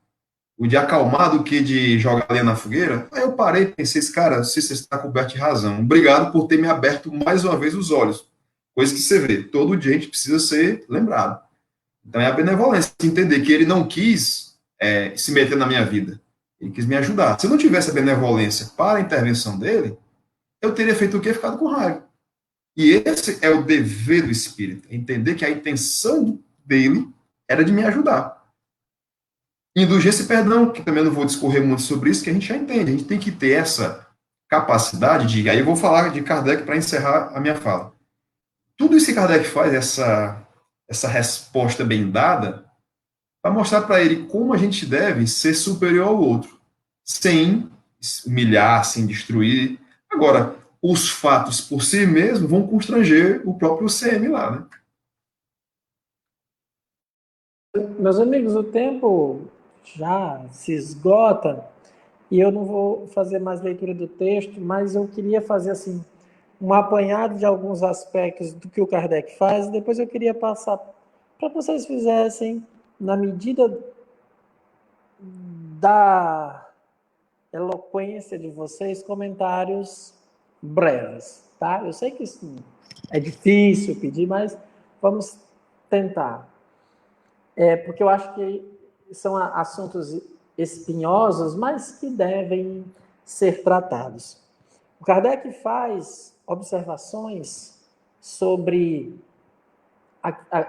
acalmar do que de jogar lenha na fogueira? Aí eu parei e pensei, cara, se você está coberto de razão. Obrigado por ter me aberto mais uma vez os olhos. Coisa que você vê, todo dia a gente precisa ser lembrado. Então é a benevolência, entender que ele não quis se meter na minha vida. Ele quis me ajudar. Se eu não tivesse a benevolência para a intervenção dele, eu teria feito o quê? Ficado com raiva. E esse é o dever do espírito, entender que a intenção dele era de me ajudar. Indulgência e perdão, que também não vou discorrer muito sobre isso, que a gente já entende. A gente tem que ter essa capacidade de... Aí eu vou falar de Kardec para encerrar a minha fala. Tudo isso que Kardec faz, essa resposta bem dada, para mostrar para ele como a gente deve ser superior ao outro, sem humilhar, sem destruir. Agora, os fatos por si mesmos vão constranger o próprio CM lá, né? Meus amigos, o tempo já se esgota e eu não vou fazer mais leitura do texto, mas eu queria fazer assim um apanhado de alguns aspectos do que o Kardec faz e depois eu queria passar para que vocês fizessem, na medida da eloquência de vocês, comentários breves, tá? Eu sei que isso é difícil pedir, mas vamos tentar. Porque eu acho que são assuntos espinhosos, mas que devem ser tratados. O Kardec faz observações sobre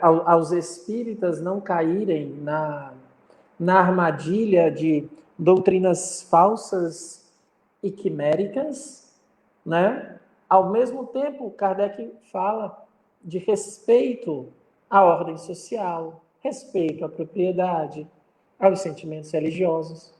aos espíritas não caírem na armadilha de doutrinas falsas e quiméricas, né? Ao mesmo tempo, Kardec fala de respeito à ordem social, respeito à propriedade, aos sentimentos religiosos.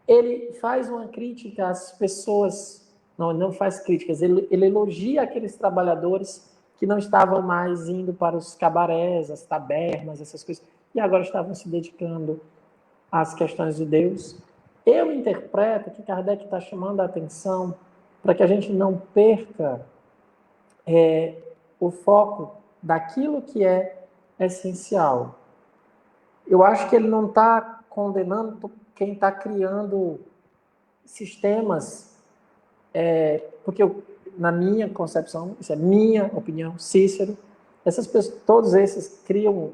Ele faz uma crítica às pessoas, não faz críticas, ele elogia aqueles trabalhadores que não estavam mais indo para os cabarés, as tabernas, essas coisas, e agora estavam se dedicando às questões de Deus. Eu interpreto que Kardec está chamando a atenção para que a gente não perca o foco daquilo que é essencial. Eu acho que ele não está condenando quem está criando sistemas, porque na minha concepção, isso é minha opinião, Cícero, essas pessoas, todos esses criam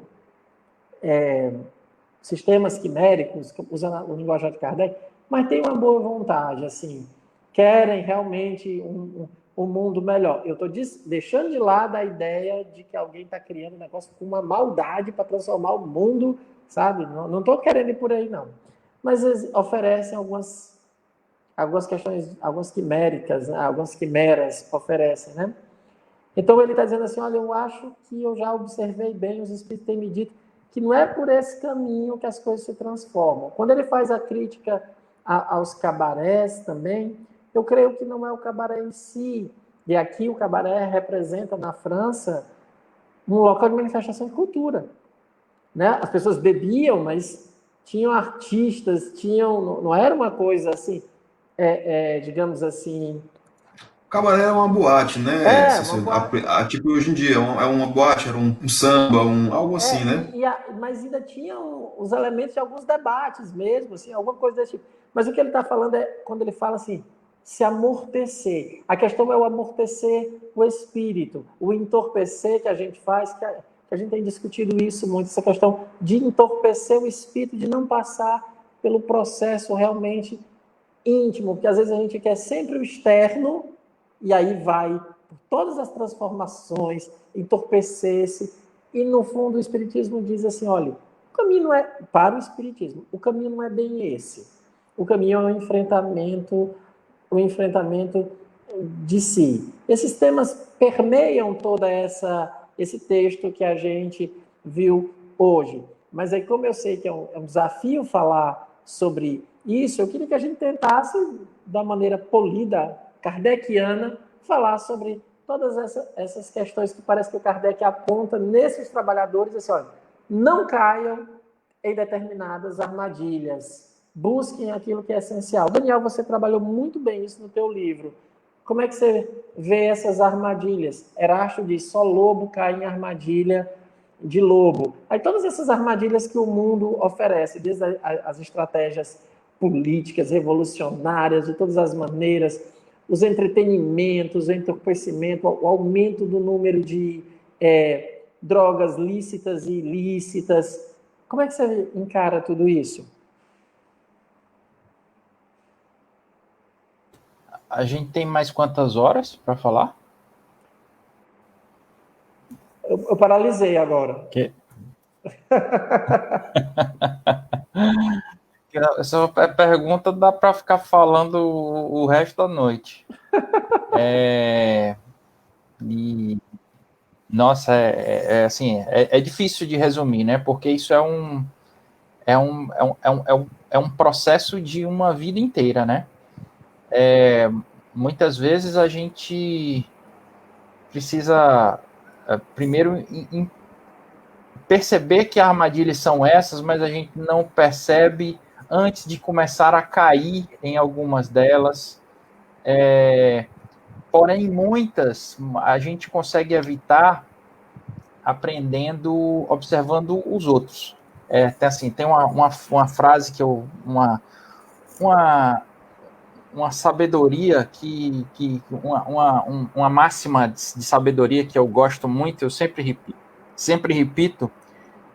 sistemas quiméricos, usando o linguajar de Kardec, mas tem uma boa vontade, assim, querem realmente um mundo melhor. Eu estou deixando de lado a ideia de que alguém está criando um negócio com uma maldade para transformar o mundo, sabe? Não estou querendo ir por aí, não. Mas eles oferecem algumas questões, algumas quiméricas, né? Algumas quimeras oferecem, né? Então ele está dizendo assim, olha, eu acho que eu já observei bem, os espíritos têm me dito que não é por esse caminho que as coisas se transformam. Quando ele faz a crítica aos cabarés também, eu creio que não é o cabaré em si. E aqui o cabaré representa, na França, um local de manifestação de cultura, né? As pessoas bebiam, mas tinham artistas, não era uma coisa assim, digamos assim... O cabaré é uma boate, né? Uma boate. Tipo, hoje em dia, é uma boate, era um samba, algo assim, né? Mas ainda tinha os elementos de alguns debates mesmo, assim, alguma coisa desse tipo. Mas o que ele está falando é, quando ele fala assim, se amortecer. A questão é o amortecer o espírito, o entorpecer que a gente faz, que a gente tem discutido isso muito, essa questão de entorpecer o espírito, de não passar pelo processo realmente íntimo, porque às vezes a gente quer sempre o externo, e aí vai por todas as transformações, entorpecer-se, e no fundo o Espiritismo diz assim, olha, o caminho não é, para o Espiritismo, o caminho não é bem esse. O caminho é o enfrentamento de si. Esses temas permeiam toda esse texto que a gente viu hoje. Mas aí, como eu sei que é um desafio falar sobre isso, eu queria que a gente tentasse, da maneira polida, kardeciana, falar sobre todas essas questões que parece que o Kardec aponta nesses trabalhadores, assim, olha, não caiam em determinadas armadilhas, busquem aquilo que é essencial. Daniel, você trabalhou muito bem isso no teu livro. Como é que você vê essas armadilhas? Erasto diz, só lobo cai em armadilha de lobo. Aí todas essas armadilhas que o mundo oferece, desde as estratégias políticas, revolucionárias, de todas as maneiras, os entretenimentos, o entorpecimento, o aumento do número de drogas lícitas e ilícitas. Como é que você encara tudo isso? A gente tem mais quantas horas para falar? Eu paralisei agora. Essa pergunta dá para ficar falando o resto da noite. Nossa, assim, é difícil de resumir, né? Porque isso é um processo de uma vida inteira, né? Muitas vezes a gente precisa primeiro perceber que armadilhas são essas, mas a gente não percebe antes de começar a cair em algumas delas. Porém, muitas a gente consegue evitar aprendendo, observando os outros. Tem uma frase que uma sabedoria uma máxima de sabedoria que eu gosto muito, eu sempre repito.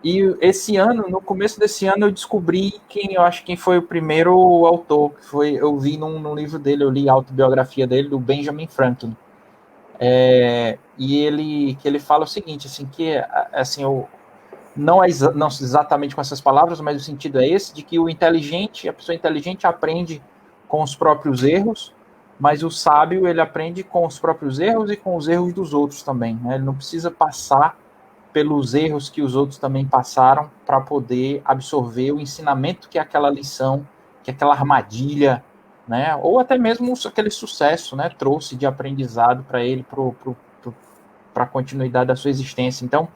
E esse ano, no começo desse ano, eu descobri quem foi o primeiro autor, eu vi num livro dele, eu li a autobiografia dele, do Benjamin Franklin. E ele fala o seguinte, assim, que assim, não exatamente com essas palavras, mas o sentido é esse, de que a pessoa inteligente aprende com os próprios erros, mas o sábio, ele aprende com os próprios erros e com os erros dos outros também, né? Ele não precisa passar pelos erros que os outros também passaram para poder absorver o ensinamento que aquela lição, que aquela armadilha, né, ou até mesmo aquele sucesso, né, trouxe de aprendizado para ele, para a continuidade da sua existência. Então,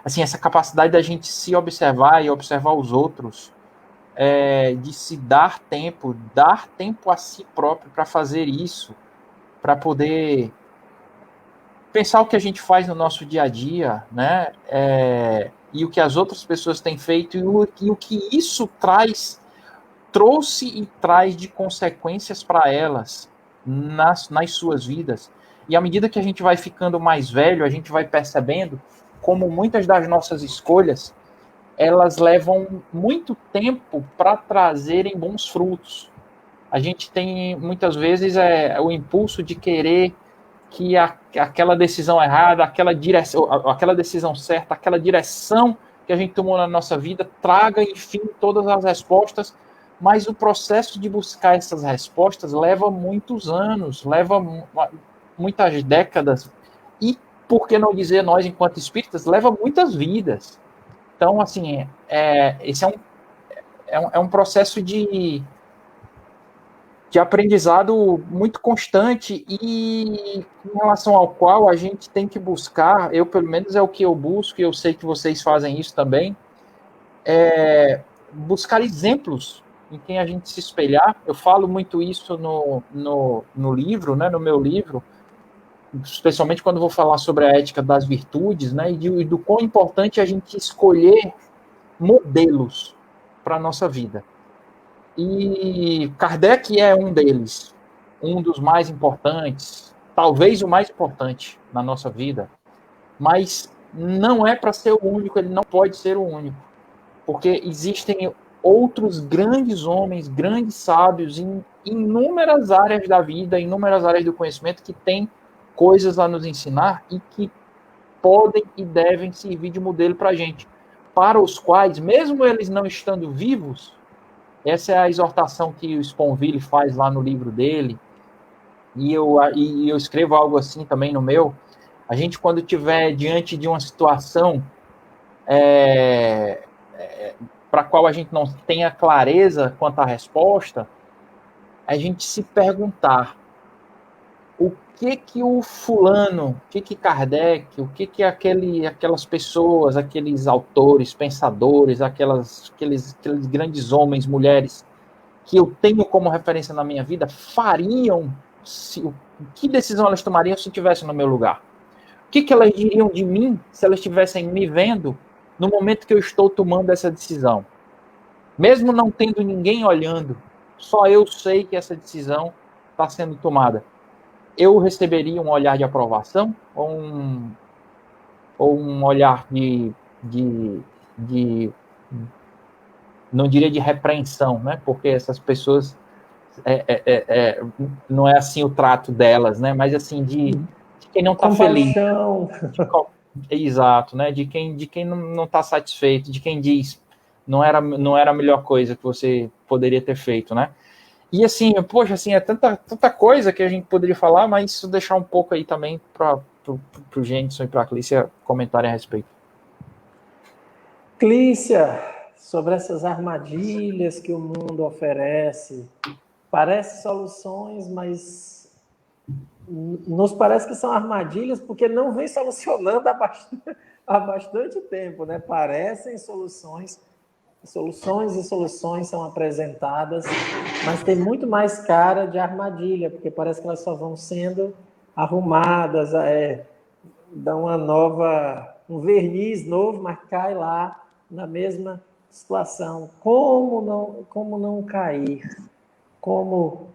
assim, essa capacidade da gente se observar e observar os outros, de se dar tempo a si próprio para fazer isso, para poder pensar o que a gente faz no nosso dia a dia, né? E o que as outras pessoas têm feito e o que isso trouxe e traz de consequências para elas nas suas vidas. E à medida que a gente vai ficando mais velho, a gente vai percebendo como muitas das nossas escolhas elas levam muito tempo para trazerem bons frutos. A gente tem muitas vezes o impulso de querer que aquela decisão errada, aquela decisão certa, aquela direção que a gente tomou na nossa vida traga, enfim, todas as respostas, mas o processo de buscar essas respostas leva muitos anos, leva muitas décadas, e, por que não dizer nós, enquanto espíritas, leva muitas vidas. Então, assim, esse é um processo de aprendizado muito constante e em relação ao qual a gente tem que buscar, pelo menos é o que eu busco, e eu sei que vocês fazem isso também, buscar exemplos em quem a gente se espelhar. Eu falo muito isso no livro, né, no meu livro, especialmente quando vou falar sobre a ética das virtudes, né, e do quão importante é a gente escolher modelos para a nossa vida. E Kardec é um deles, um dos mais importantes, talvez o mais importante na nossa vida, mas não é para ser o único, ele não pode ser o único, porque existem outros grandes homens, grandes sábios em inúmeras áreas da vida, em inúmeras áreas do conhecimento, que têm coisas a nos ensinar e que podem e devem servir de modelo para a gente, para os quais, mesmo eles não estando vivos, essa é a exortação que o Sponville faz lá no livro dele, e eu escrevo algo assim também no meu. A gente, quando estiver diante de uma situação para a qual a gente não tenha clareza quanto à resposta, a gente se perguntar o que o fulano, o que Kardec, o que aquelas pessoas, aqueles autores, pensadores, aqueles grandes homens, mulheres, que eu tenho como referência na minha vida, fariam, que decisão elas tomariam se estivessem no meu lugar? O que elas diriam de mim se elas estivessem me vendo no momento que eu estou tomando essa decisão? Mesmo não tendo ninguém olhando, só eu sei que essa decisão está sendo tomada. Eu receberia um olhar de aprovação ou um olhar de não diria de repreensão, né? Porque essas pessoas não é assim o trato delas, né? Mas assim de quem não está feliz. Exato, né? De quem não está satisfeito, de quem diz, não era a melhor coisa que você poderia ter feito, né? E assim, poxa, assim, é tanta coisa que a gente poderia falar, mas isso deixar um pouco aí também para o Gênison e para a Clícia comentarem a respeito. Clícia, sobre essas armadilhas que o mundo oferece, parece soluções, mas nos parece que são armadilhas porque não vem solucionando há bastante tempo, né? Parecem soluções e soluções são apresentadas, mas tem muito mais cara de armadilha, porque parece que elas só vão sendo arrumadas, dão um verniz novo, mas cai lá na mesma situação. Como não cair? Como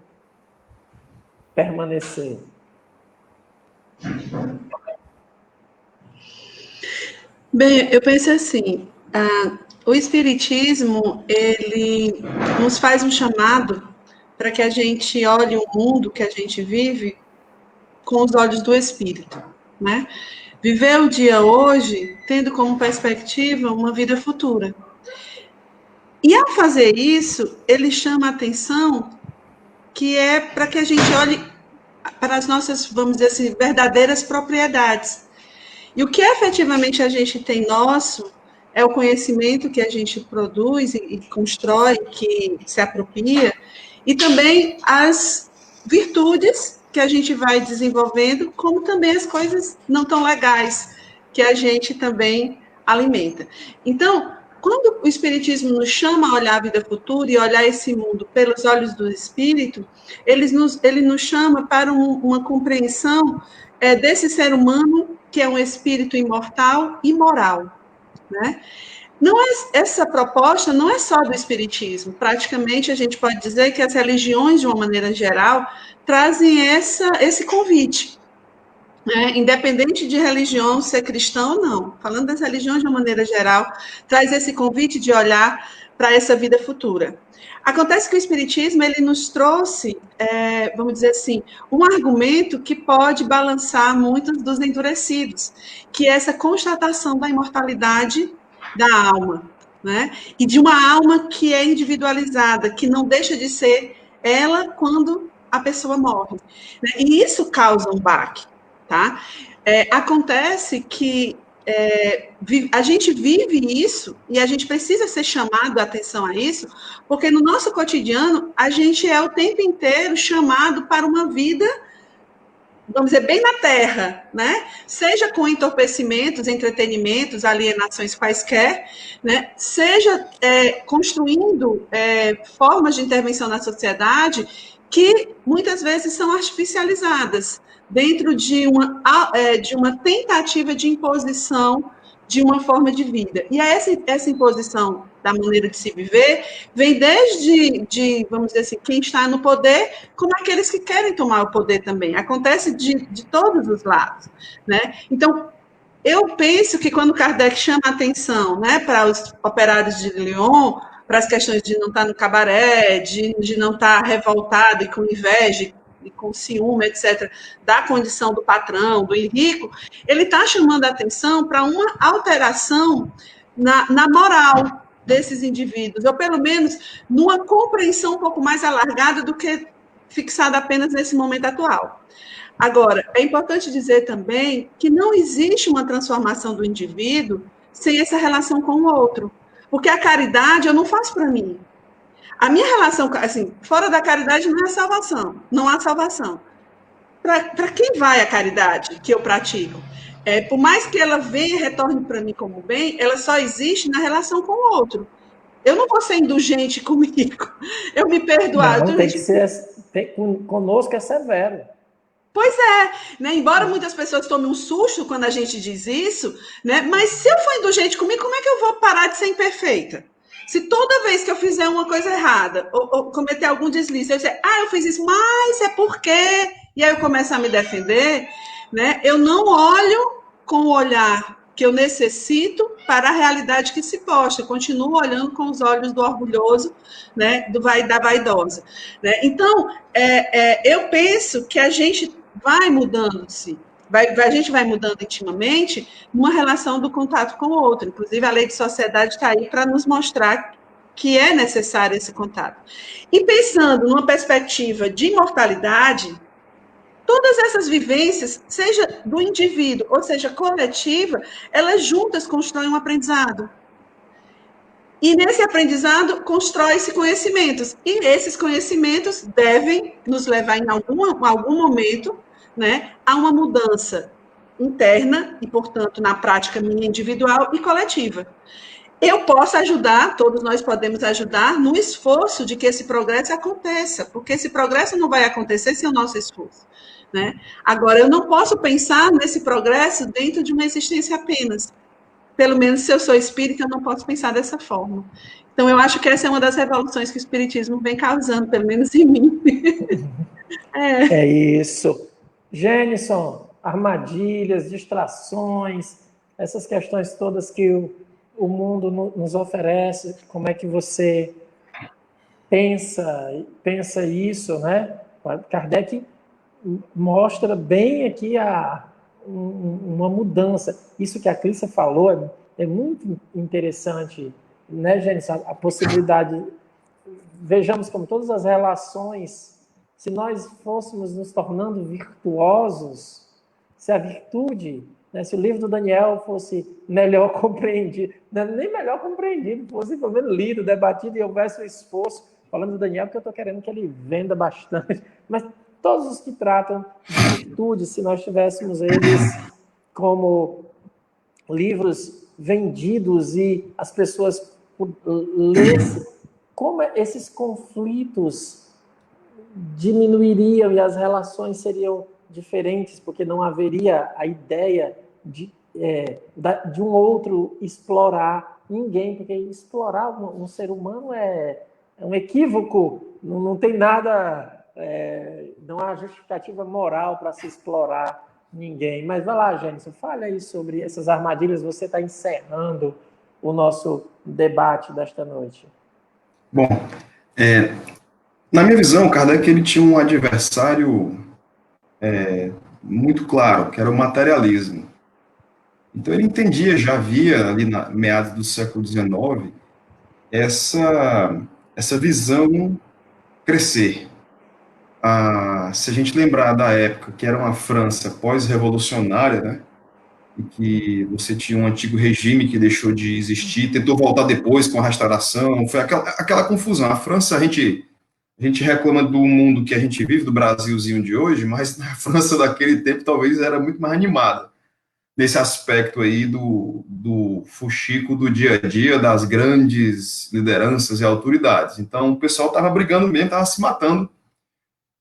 permanecer? Bem, eu penso assim, o Espiritismo, ele nos faz um chamado para que a gente olhe o mundo que a gente vive com os olhos do Espírito, né? Viver o dia hoje tendo como perspectiva uma vida futura. E ao fazer isso, ele chama a atenção que é para que a gente olhe para as nossas, vamos dizer assim, verdadeiras propriedades. E o que efetivamente a gente tem nosso é o conhecimento que a gente produz e constrói, que se apropria, e também as virtudes que a gente vai desenvolvendo, como também as coisas não tão legais que a gente também alimenta. Então, quando o Espiritismo nos chama a olhar a vida futura e olhar esse mundo pelos olhos do Espírito, ele nos chama para uma compreensão desse ser humano que é um espírito imortal e moral, né? Essa proposta não é só do Espiritismo. Praticamente, a gente pode dizer que as religiões, de uma maneira geral, trazem esse convite, né? Independente de religião, ser cristão ou não. Falando das religiões, de uma maneira geral, traz esse convite de olhar para essa vida futura. Acontece que o Espiritismo, ele nos trouxe, vamos dizer assim, um argumento que pode balançar muitos dos endurecidos, que é essa constatação da imortalidade da alma, né? E de uma alma que é individualizada, que não deixa de ser ela quando a pessoa morre, né? E isso causa um baque, tá? Acontece que a gente vive isso e a gente precisa ser chamado a atenção a isso, porque no nosso cotidiano a gente é o tempo inteiro chamado para uma vida, vamos dizer, bem na terra, né? Seja com entorpecimentos, entretenimentos, alienações quaisquer, né? Seja construindo formas de intervenção na sociedade que muitas vezes são artificializadas dentro de uma tentativa de imposição de uma forma de vida. E essa imposição da maneira de se viver vem desde, vamos dizer assim, quem está no poder, como aqueles que querem tomar o poder também. Acontece de todos os lados, né? Então, eu penso que quando Kardec chama a atenção, né, para os operários de Lyon, para as questões de não estar no cabaré, de não estar revoltado e com inveja, e com ciúme, etc., da condição do patrão, do rico, ele está chamando a atenção para uma alteração na moral desses indivíduos, ou pelo menos numa compreensão um pouco mais alargada do que fixada apenas nesse momento atual. Agora, é importante dizer também que não existe uma transformação do indivíduo sem essa relação com o outro, porque a caridade eu não faço para mim. A minha relação, assim, fora da caridade não é salvação, não há salvação. Para quem vai a caridade que eu pratico? Por mais que ela venha e retorne para mim como bem, ela só existe na relação com o outro. Eu não vou ser indulgente comigo, eu me perdoar. Não, tem que ser, conosco é severo. Pois é, né? Embora muitas pessoas tomem um susto quando a gente diz isso, né? Mas se eu for indulgente comigo, como é que eu vou parar de ser imperfeita? Se toda vez que eu fizer uma coisa errada, ou cometer algum deslize, eu dizer, eu fiz isso, mas é porque... E aí eu começo a me defender, né? Eu não olho com o olhar que eu necessito para a realidade que se posta. Eu continuo olhando com os olhos do orgulhoso, né? Da vaidosa. Né? Então, eu penso que a gente vai mudando-se A gente vai mudando intimamente numa relação do contato com o outro. Inclusive, a lei de sociedade está aí para nos mostrar que é necessário esse contato. E pensando numa perspectiva de imortalidade, todas essas vivências, seja do indivíduo ou seja coletiva, elas juntas constroem um aprendizado. E nesse aprendizado constrói-se conhecimentos. E esses conhecimentos devem nos levar em algum momento, né, a uma mudança interna e, portanto, na prática minha individual e coletiva. Eu posso ajudar, todos nós podemos ajudar no esforço de que esse progresso aconteça, porque esse progresso não vai acontecer sem o nosso esforço, né? Agora, eu não posso pensar nesse progresso dentro de uma existência apenas. Pelo menos se eu sou espírita, eu não posso pensar dessa forma. Então, eu acho que essa é uma das revoluções que o espiritismo vem causando, pelo menos em mim. É isso. Gênison, armadilhas, distrações, essas questões todas que o mundo nos oferece, como é que você pensa isso, né? Kardec mostra bem aqui uma mudança. Isso que a Clícia falou é muito interessante, né, Gênesis? A possibilidade. Vejamos como todas as relações, se nós fôssemos nos tornando virtuosos, se a virtude, né, se o livro do Daniel fosse melhor compreendido, nem melhor compreendido, fosse pelo menos lido, debatido e houvesse um esforço, falando do Daniel, porque eu estou querendo que ele venda bastante, mas todos os que tratam de virtude, se nós tivéssemos eles como livros vendidos e as pessoas lessem, como esses conflitos diminuiriam e as relações seriam diferentes, porque não haveria a ideia de um outro explorar ninguém, porque explorar um ser humano é um equívoco, não tem nada, não há justificativa moral para se explorar ninguém. Mas vai lá, Gênesis, fale aí sobre essas armadilhas, você está encerrando o nosso debate desta noite. Bom, na minha visão, Kardec ele tinha um adversário muito claro, que era o materialismo. Então ele entendia, já havia ali na meados do século XIX, essa visão crescer. Se a gente lembrar da época que era uma França pós-revolucionária, né, e que você tinha um antigo regime que deixou de existir, tentou voltar depois com a restauração, foi aquela confusão. A França, a gente reclama do mundo que a gente vive, do Brasilzinho de hoje, mas na França daquele tempo talvez era muito mais animada, nesse aspecto aí do fuxico do dia a dia, das grandes lideranças e autoridades. Então o pessoal estava brigando mesmo, estava se matando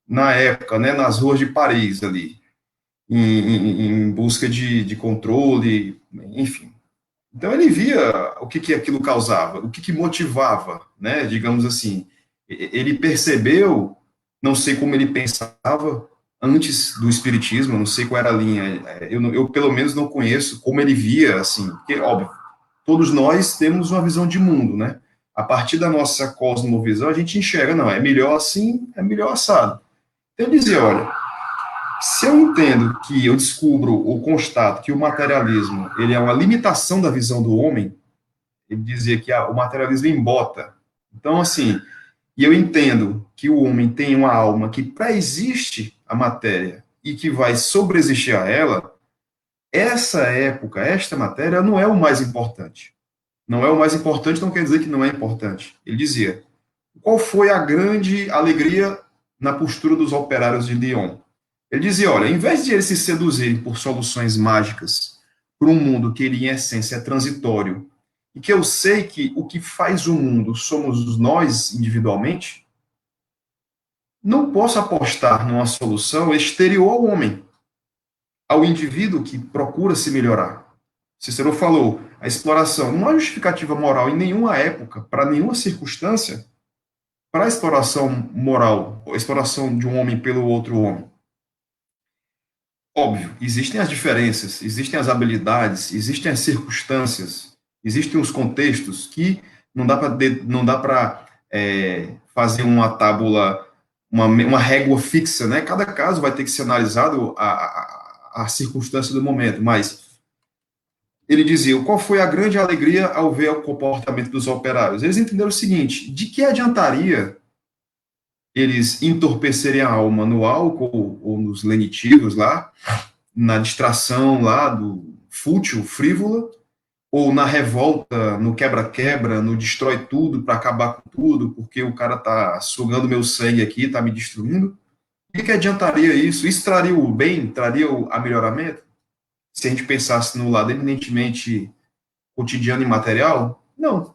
na época, né, nas ruas de Paris ali, em busca de controle, enfim. Então ele via o que aquilo causava, o que motivava, né, digamos assim. Ele percebeu, não sei como ele pensava antes do espiritismo, não sei qual era a linha, eu pelo menos não conheço como ele via, assim, porque, óbvio, todos nós temos uma visão de mundo, né? A partir da nossa cosmovisão, a gente enxerga, não, é melhor assim, é melhor assado. Então ele dizia, olha, se eu entendo que eu descubro ou constato que o materialismo ele é uma limitação da visão do homem, ele dizia que o materialismo embota. Então, assim, e eu entendo que o homem tem uma alma que pré-existe a matéria e que vai sobreexistir a ela, essa época, esta matéria não é o mais importante. Não é o mais importante, não quer dizer que não é importante. Ele dizia, qual foi a grande alegria na postura dos operários de Lyon? Ele dizia, olha, em vez de eles se seduzirem por soluções mágicas para um mundo que ele, em essência, é transitório, e que eu sei que o que faz o mundo somos nós individualmente, não posso apostar numa solução exterior ao homem, ao indivíduo que procura se melhorar. Cícero falou, a exploração não há justificativa moral em nenhuma época, para nenhuma circunstância, para a exploração moral, a exploração de um homem pelo outro homem. Óbvio, existem as diferenças, existem as habilidades, existem as circunstâncias, existem os contextos que não dá para fazer uma tábula, uma régua fixa, né? Cada caso vai ter que ser analisado a circunstância do momento, mas ele dizia, qual foi a grande alegria ao ver o comportamento dos operários? Eles entenderam o seguinte, de que adiantaria eles entorpecerem a alma no álcool ou nos lenitivos lá, na distração lá do fútil, frívola, ou na revolta, no quebra-quebra, no destrói tudo para acabar com tudo, porque o cara tá sugando meu sangue aqui, tá me destruindo. O que adiantaria isso? Isso traria o bem, traria o melhoramento? Se a gente pensasse no lado eminentemente cotidiano e material? Não.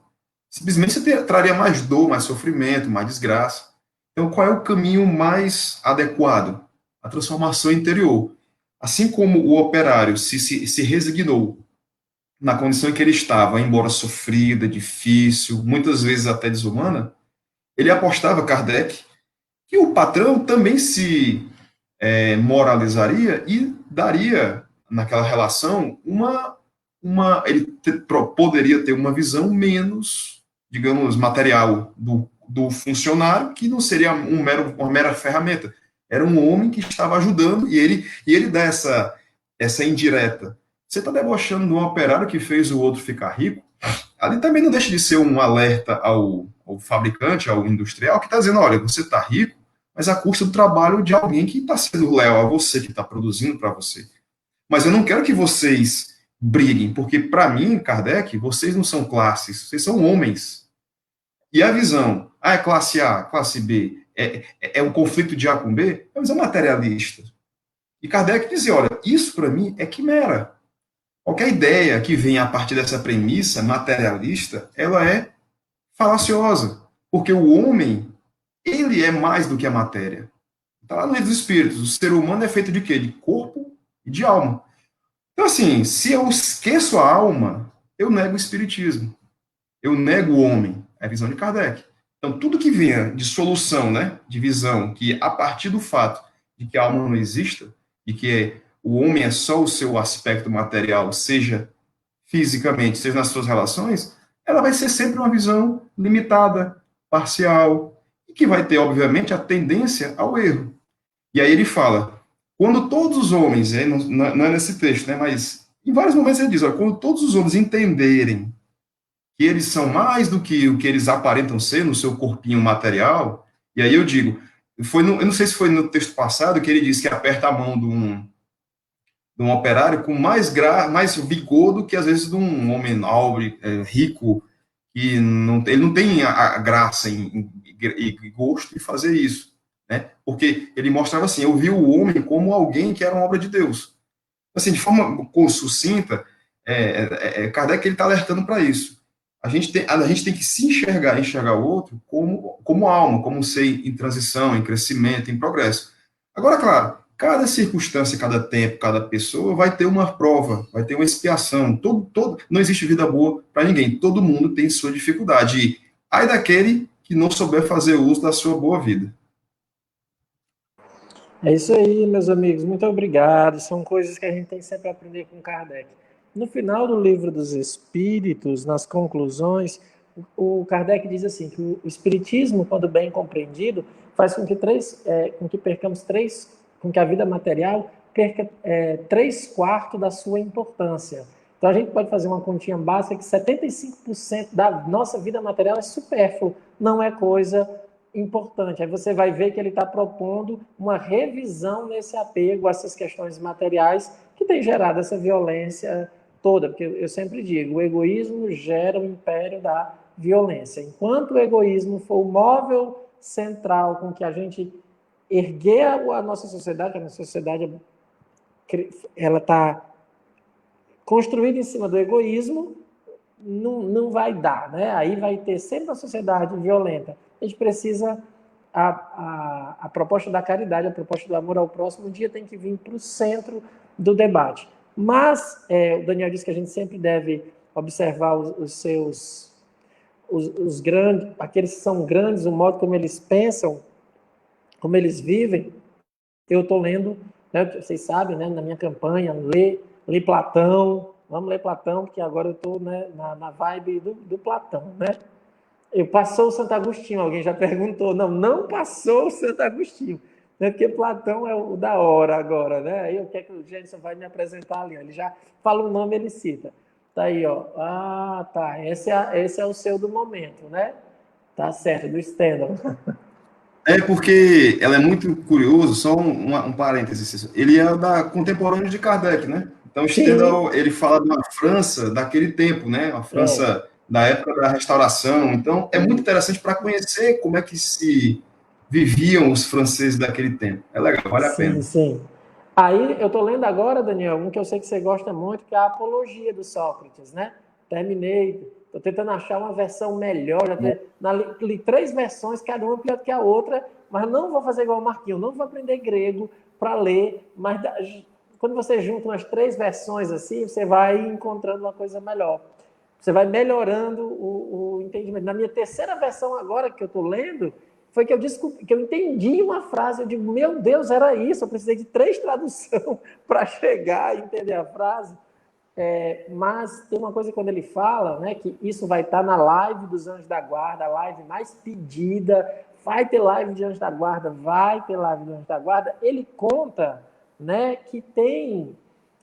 Simplesmente você traria mais dor, mais sofrimento, mais desgraça. Então, qual é o caminho mais adequado? A transformação interior. Assim como o operário se resignou na condição em que ele estava, embora sofrida, difícil, muitas vezes até desumana, ele apostava, Kardec, que o patrão também se moralizaria e daria, naquela relação, poderia ter uma visão menos, digamos, material do funcionário, que não seria uma mera ferramenta. Era um homem que estava ajudando, e ele dá essa indireta. Você está debochando de um operário que fez o outro ficar rico? Ali também não deixa de ser um alerta ao fabricante, ao industrial, que está dizendo, olha, você está rico, mas à custa do trabalho de alguém que está sendo leal a você, que está produzindo para você. Mas eu não quero que vocês briguem, porque para mim, Kardec, vocês não são classes, vocês são homens. E a visão, é classe A, classe B, é um conflito de A com B, é uma visão materialista. E Kardec dizia, olha, isso para mim é quimera. Qualquer ideia que venha a partir dessa premissa materialista, ela é falaciosa, porque o homem, ele é mais do que a matéria. Está lá no Livro dos Espíritos, o ser humano é feito de quê? De corpo e de alma. Então, assim, se eu esqueço a alma, eu nego o espiritismo. Eu nego o homem, é a visão de Kardec. Então, tudo que venha de solução, né, de visão, que a partir do fato de que a alma não exista, e que o homem é só o seu aspecto material, seja fisicamente, seja nas suas relações, ela vai ser sempre uma visão limitada, parcial, e que vai ter, obviamente, a tendência ao erro. E aí ele fala, quando todos os homens, não é nesse texto, né, mas em vários momentos ele diz, olha, quando todos os homens entenderem que eles são mais do que o que eles aparentam ser no seu corpinho material, e aí eu digo, eu não sei se foi no texto passado que ele disse que aperta a mão de um operário com mais vigor do que, às vezes, de um homem nobre, rico, que ele não tem a graça e gosto de fazer isso, né? Porque ele mostrava assim, eu vi o homem como alguém que era uma obra de Deus. Assim, de forma sucinta, Kardec está alertando para isso. A gente tem que se enxergar o outro como alma, como um ser em transição, em crescimento, em progresso. Agora, claro, cada circunstância, cada tempo, cada pessoa vai ter uma prova, vai ter uma expiação. Não existe vida boa para ninguém. Todo mundo tem sua dificuldade. E ai daquele que não souber fazer uso da sua boa vida. É isso aí, meus amigos. Muito obrigado. São coisas que a gente tem sempre a aprender com Kardec. No final do Livro dos Espíritos, nas conclusões, o Kardec diz assim, que o Espiritismo, quando bem compreendido, faz com que com que a vida material perca 3/4 da sua importância. Então a gente pode fazer uma continha básica que 75% da nossa vida material é supérfluo, não é coisa importante. Aí você vai ver que ele está propondo uma revisão nesse apego a essas questões materiais que tem gerado essa violência toda, porque eu sempre digo, o egoísmo gera o império da violência. Enquanto o egoísmo for o móvel central com que a gente erguer a nossa sociedade, a nossa sociedade ela está construída em cima do egoísmo, não vai dar, né? Aí vai ter sempre uma sociedade violenta. A gente precisa, a proposta da caridade, a proposta do amor ao próximo, um dia tem que vir para o centro do debate. Mas, o Daniel disse que a gente sempre deve observar os grandes, aqueles que são grandes, o modo como eles pensam, como eles vivem. Eu estou lendo, né, vocês sabem, né, na minha campanha, ler Platão. Vamos ler Platão, porque agora eu estou, né, na vibe do Platão, né? Passou o Santo Agostinho, alguém já perguntou. Não passou o Santo Agostinho. Né? Porque Platão é o da hora agora, né? Aí o que é que o Gênesis vai me apresentar ali? Ele já fala o nome, ele cita. Tá aí, ó. Ah, tá. Esse é o seu do momento, né? Tá certo, do Stendhal. É porque ela é muito curioso, só um parênteses. Ele é da contemporâneo de Kardec, né? Então, Sim, Stendhal, ele fala da França daquele tempo, né? A é. França da época da Restauração. Então, é muito interessante para conhecer como é que se viviam os franceses daquele tempo. É legal, vale a Sim, pena. sim. Aí eu tô lendo agora, Daniel, um que eu sei que você gosta muito, que é a Apologia do Sócrates, né? Terminei, tô tentando achar uma versão melhor, li 3 versões, cada uma pior do que a outra, mas não vou fazer igual o Marquinhos, não vou aprender grego para ler, mas quando você junta umas 3 versões assim, você vai encontrando uma coisa melhor. Você vai melhorando o entendimento. Na minha terceira versão agora que eu estou lendo, foi que eu descobri, que eu entendi uma frase, eu digo, meu Deus, era isso, eu precisei de 3 traduções para chegar a entender a frase. Mas tem uma coisa quando ele fala, né, que isso vai estar na live dos Anjos da Guarda, a live mais pedida, vai ter live de Anjos da Guarda, vai ter live de Anjos da Guarda. Ele conta, né, que tem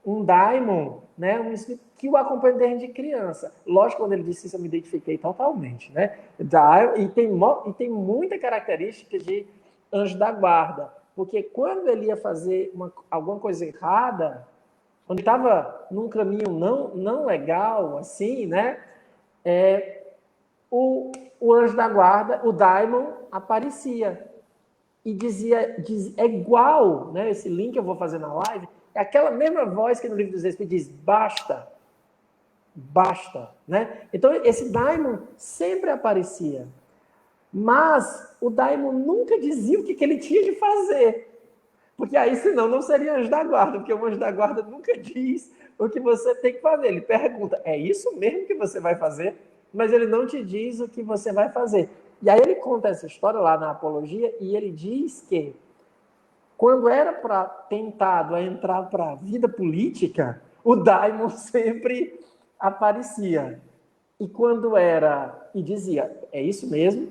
um daimon, né, um espírito que o acompanha desde criança. Lógico, quando ele disse isso, eu me identifiquei totalmente, né? E tem muita característica de Anjo da Guarda, porque quando ele ia fazer alguma coisa errada, quando estava num caminho não legal, assim, né? O anjo da guarda, o daimon, aparecia e é igual, né? Esse link eu vou fazer na live, é aquela mesma voz que no livro dos Espíritos diz, basta, basta, né? Então esse daimon sempre aparecia, mas o daimon nunca dizia o que ele tinha de fazer. Porque aí, senão, não seria anjo da guarda, porque o anjo da guarda nunca diz o que você tem que fazer. Ele pergunta, é isso mesmo que você vai fazer? Mas ele não te diz o que você vai fazer. E aí ele conta essa história lá na Apologia e ele diz que quando era tentado a entrar para a vida política, o daimon sempre aparecia. E quando era, e dizia, é isso mesmo,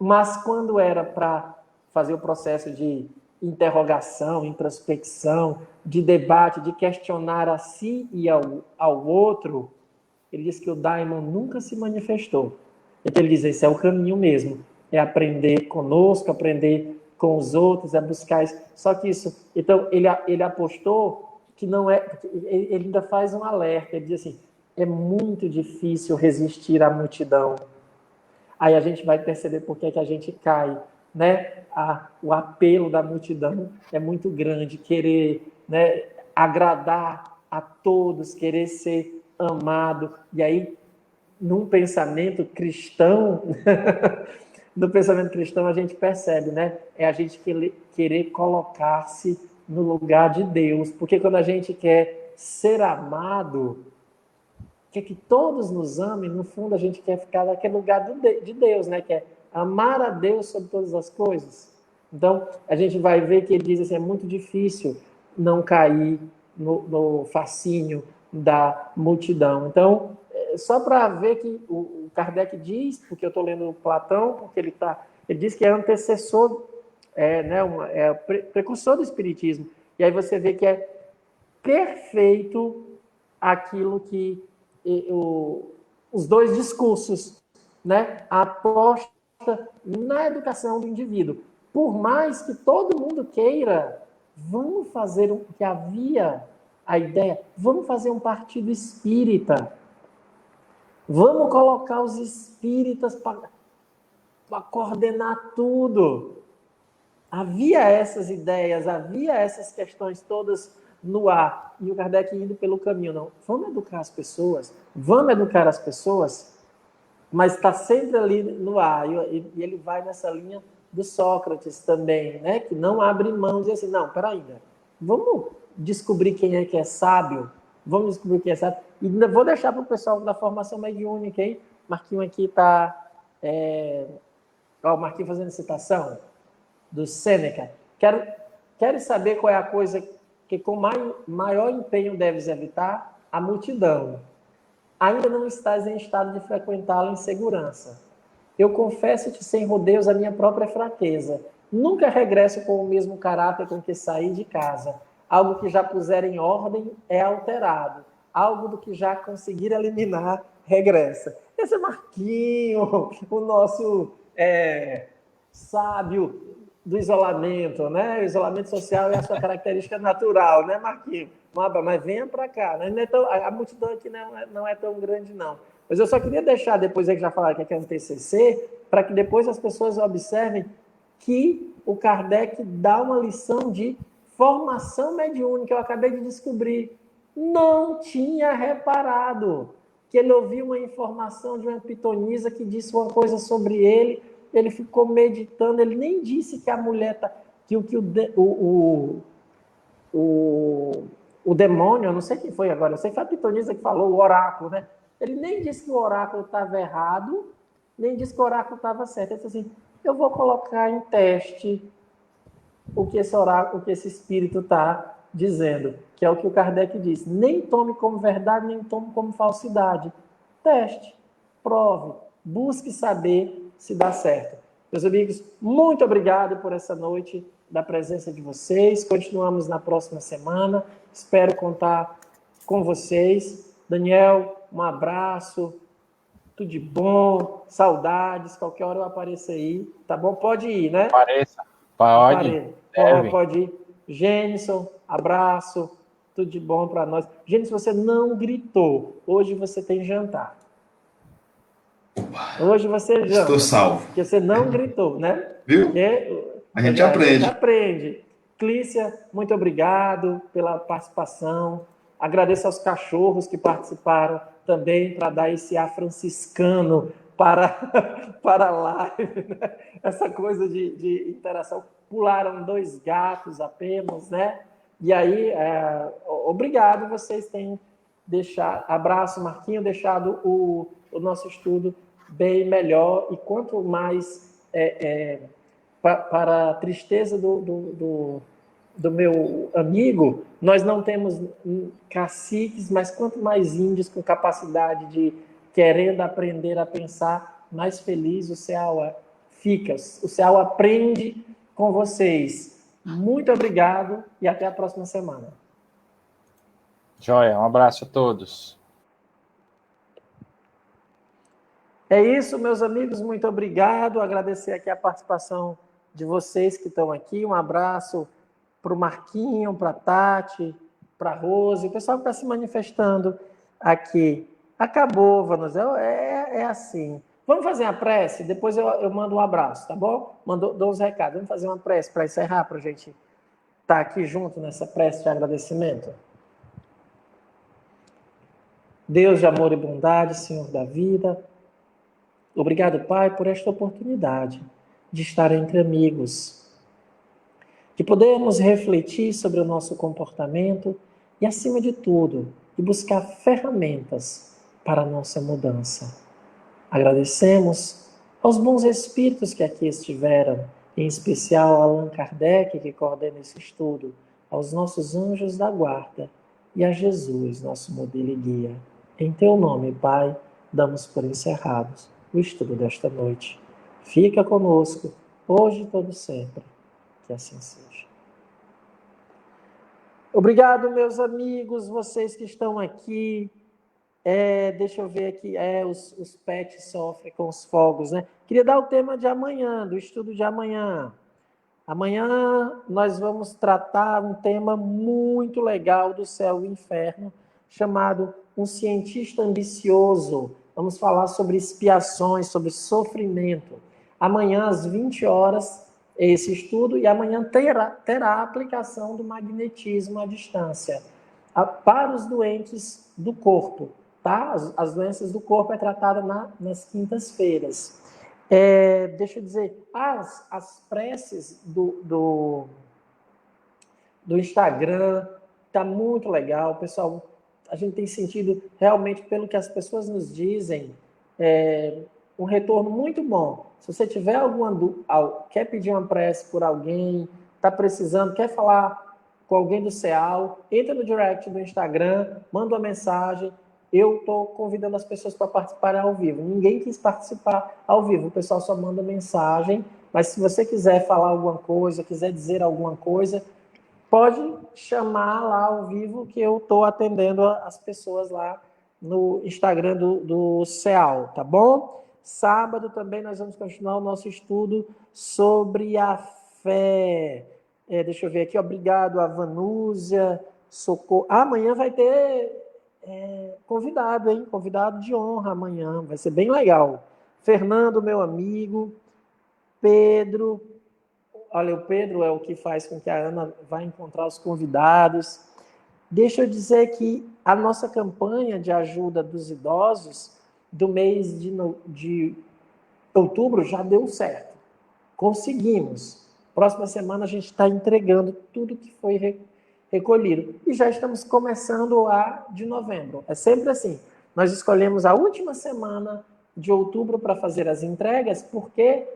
mas quando era para fazer o processo de interrogação, introspecção, de debate, de questionar a si e ao outro, ele diz que o daimon nunca se manifestou. Então ele diz, esse é o caminho mesmo, é aprender conosco, aprender com os outros, é buscar isso. Só que isso, então ele apostou que não é, ele ainda faz um alerta, ele diz assim, é muito difícil resistir à multidão. Aí a gente vai perceber por que a gente cai, né? O apelo da multidão é muito grande, querer, né, agradar a todos, querer ser amado. E aí, num pensamento cristão, no pensamento cristão a gente percebe, né? É a gente querer colocar-se no lugar de Deus, porque quando a gente quer ser amado, quer que todos nos amem, no fundo a gente quer ficar naquele lugar de Deus, né? Que é amar a Deus sobre todas as coisas. Então, a gente vai ver que ele diz assim, é muito difícil não cair no fascínio da multidão. Então, só para ver que o Kardec diz, porque eu estou lendo Platão, porque ele diz que é antecessor, precursor do Espiritismo. E aí você vê que é perfeito aquilo que os dois discursos, né? A aposta na educação do indivíduo. Por mais que todo mundo queira, vamos fazer que havia a ideia, vamos fazer um partido espírita. Vamos colocar os espíritas para coordenar tudo. Havia essas ideias, havia essas questões todas no ar. E o Kardec indo pelo caminho, não. Vamos educar as pessoas, mas está sempre ali no ar. E ele vai nessa linha do Sócrates também, né? Que não abre mão de assim, não, peraí, vamos descobrir quem é que é sábio, vamos descobrir quem é sábio. E ainda vou deixar para o pessoal da formação mediúnica, hein? Marquinho aqui está... o Marquinho fazendo citação do Sêneca. Quero saber qual é a coisa que com maior empenho deves evitar? A multidão. Ainda não estás em estado de frequentá-la em segurança. Eu confesso-te sem rodeios a minha própria fraqueza. Nunca regresso com o mesmo caráter com que saí de casa. Algo que já puser em ordem é alterado. Algo do que já conseguir eliminar regressa. Esse é Marquinho, o nosso sábio do isolamento, né? O isolamento social é a sua característica natural, né, Marquinho? Mas venha para cá, né? A multidão aqui não é tão grande, não. Mas eu só queria deixar, depois que já falaram que é um TCC, para que depois as pessoas observem que o Kardec dá uma lição de formação mediúnica. Eu acabei de descobrir. Não tinha reparado que ele ouviu uma informação de uma pitonisa que disse uma coisa sobre ele. Ele ficou meditando. Ele nem disse que a mulher o demônio, eu não sei quem foi agora, eu sei que foi a pitonisa que falou, o oráculo, né? Ele nem disse que o oráculo estava errado, nem disse que o oráculo estava certo. Ele disse assim, eu vou colocar em teste o que esse oráculo, o que esse espírito está dizendo, que é o que o Kardec diz. Nem tome como verdade, nem tome como falsidade. Teste, prove, busque saber se dá certo. Meus amigos, muito obrigado por essa noite da presença de vocês. Continuamos na próxima semana. Espero contar com vocês. Daniel, um abraço. Tudo de bom, saudades, qualquer hora eu apareço aí, tá bom? Pode ir, né? Apareça, pode ir. Gênison, abraço, tudo de bom para nós. Gênison, você não gritou, hoje você tem jantar. Hoje você janta. Estou salvo. Porque você não gritou, né? Viu? A gente aprende. A gente aprende. Clícia, muito obrigado pela participação. Agradeço aos cachorros que participaram também para dar esse ar franciscano para a live, né? Essa coisa de interação. Pularam 2 gatos apenas, né? E aí, obrigado, vocês têm deixado, abraço, Marquinho, deixado o nosso estudo bem melhor, e quanto mais para a tristeza do meu amigo, nós não temos caciques, mas quanto mais índios com capacidade de querendo aprender a pensar, mais feliz o CEAL fica. O CEAL aprende com vocês. Muito obrigado e até a próxima semana. Joia, um abraço a todos. É isso, meus amigos, muito obrigado. Agradecer aqui a participação de vocês que estão aqui. Um abraço para o Marquinho, para a Tati, para a Rose, o pessoal que está se manifestando aqui. Acabou, Vanos, é assim. Vamos fazer uma prece? Depois eu mando um abraço, tá bom? Dou os recados. Vamos fazer uma prece para encerrar, para a gente estar aqui junto nessa prece de agradecimento. Deus de amor e bondade, Senhor da vida, obrigado, Pai, por esta oportunidade de estar entre amigos, de podermos refletir sobre o nosso comportamento e, acima de tudo, de buscar ferramentas para a nossa mudança. Agradecemos aos bons espíritos que aqui estiveram, em especial a Allan Kardec, que coordena esse estudo, aos nossos anjos da guarda e a Jesus, nosso modelo e guia. Em teu nome, Pai, damos por encerrados o estudo desta noite. Fica conosco, hoje e todo sempre. Que assim seja. Obrigado, meus amigos, vocês que estão aqui. Deixa eu ver aqui. Os pets sofrem com os fogos, né? Queria dar o tema de amanhã, do estudo de amanhã. Amanhã nós vamos tratar um tema muito legal do céu e inferno, chamado Um Cientista Ambicioso. Vamos falar sobre expiações, sobre sofrimento. Amanhã, às 20 horas, esse estudo, e amanhã terá a aplicação do magnetismo à distância para os doentes do corpo. Tá? As doenças do corpo é tratada nas quintas-feiras. Deixa eu dizer, as preces do Instagram tá muito legal, pessoal. A gente tem sentido realmente, pelo que as pessoas nos dizem, um retorno muito bom. Se você tiver alguma dúvida, quer pedir uma prece por alguém, está precisando, quer falar com alguém do CEAL, entra no direct do Instagram, manda uma mensagem. Eu estou convidando as pessoas para participarem ao vivo. Ninguém quis participar ao vivo, o pessoal só manda mensagem Mas se você quiser falar alguma coisa, quiser dizer alguma coisa, pode chamar lá ao vivo que eu estou atendendo as pessoas lá no Instagram do CEAL, tá bom? Sábado também nós vamos continuar o nosso estudo sobre a fé. Deixa eu ver aqui, obrigado a Vanúzia, Socorro. Amanhã vai ter convidado, hein? Convidado de honra amanhã, vai ser bem legal. Fernando, meu amigo, Pedro, olha, o Pedro é o que faz com que a Ana vá encontrar os convidados. Deixa eu dizer que a nossa campanha de ajuda dos idosos do mês de outubro já deu certo. Conseguimos. Próxima semana a gente está entregando tudo que foi recolhido. E já estamos começando a de novembro. É sempre assim. Nós escolhemos a última semana de outubro para fazer as entregas, porque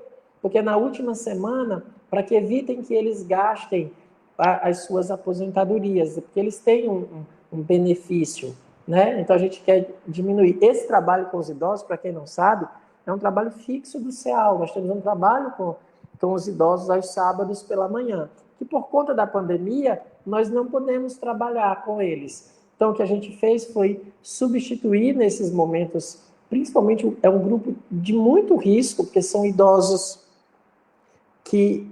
na última semana, para que evitem que eles gastem as suas aposentadorias, porque eles têm um benefício, né? Então a gente quer diminuir. Esse trabalho com os idosos, para quem não sabe, é um trabalho fixo do CEAL. Nós temos um trabalho com os idosos aos sábados pela manhã, que por conta da pandemia, nós não podemos trabalhar com eles. Então o que a gente fez foi substituir nesses momentos, principalmente é um grupo de muito risco, porque são idosos que,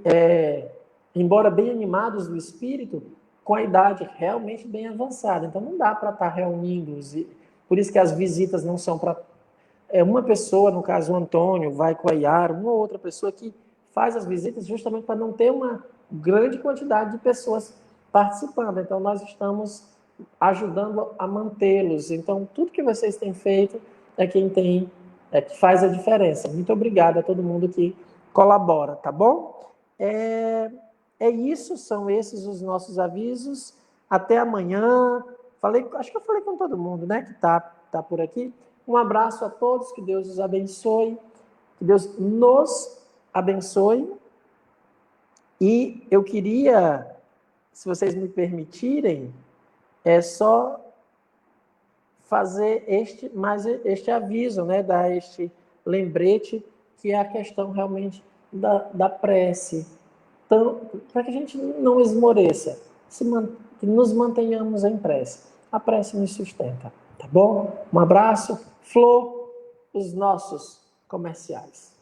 embora bem animados do espírito, com a idade realmente bem avançada. Então, não dá para estar reunindo-os. Por isso que as visitas não são para... uma pessoa, no caso o Antônio, vai com a Yara, uma ou outra pessoa que faz as visitas justamente para não ter uma grande quantidade de pessoas participando. Então, nós estamos ajudando a mantê-los. Então, tudo que vocês têm feito é quem tem, que faz a diferença. Muito obrigado a todo mundo que colabora, tá bom? É isso, são esses os nossos avisos. Até amanhã. Acho que eu falei com todo mundo, né, que tá por aqui. Um abraço a todos, que Deus os abençoe, que Deus nos abençoe. E eu queria, se vocês me permitirem, só fazer este aviso, né, dar este lembrete, que é a questão realmente da prece. Então, para que a gente não esmoreça, que nos mantenhamos em prece. A prece nos sustenta, tá bom? Um abraço. Flor, os nossos comerciais.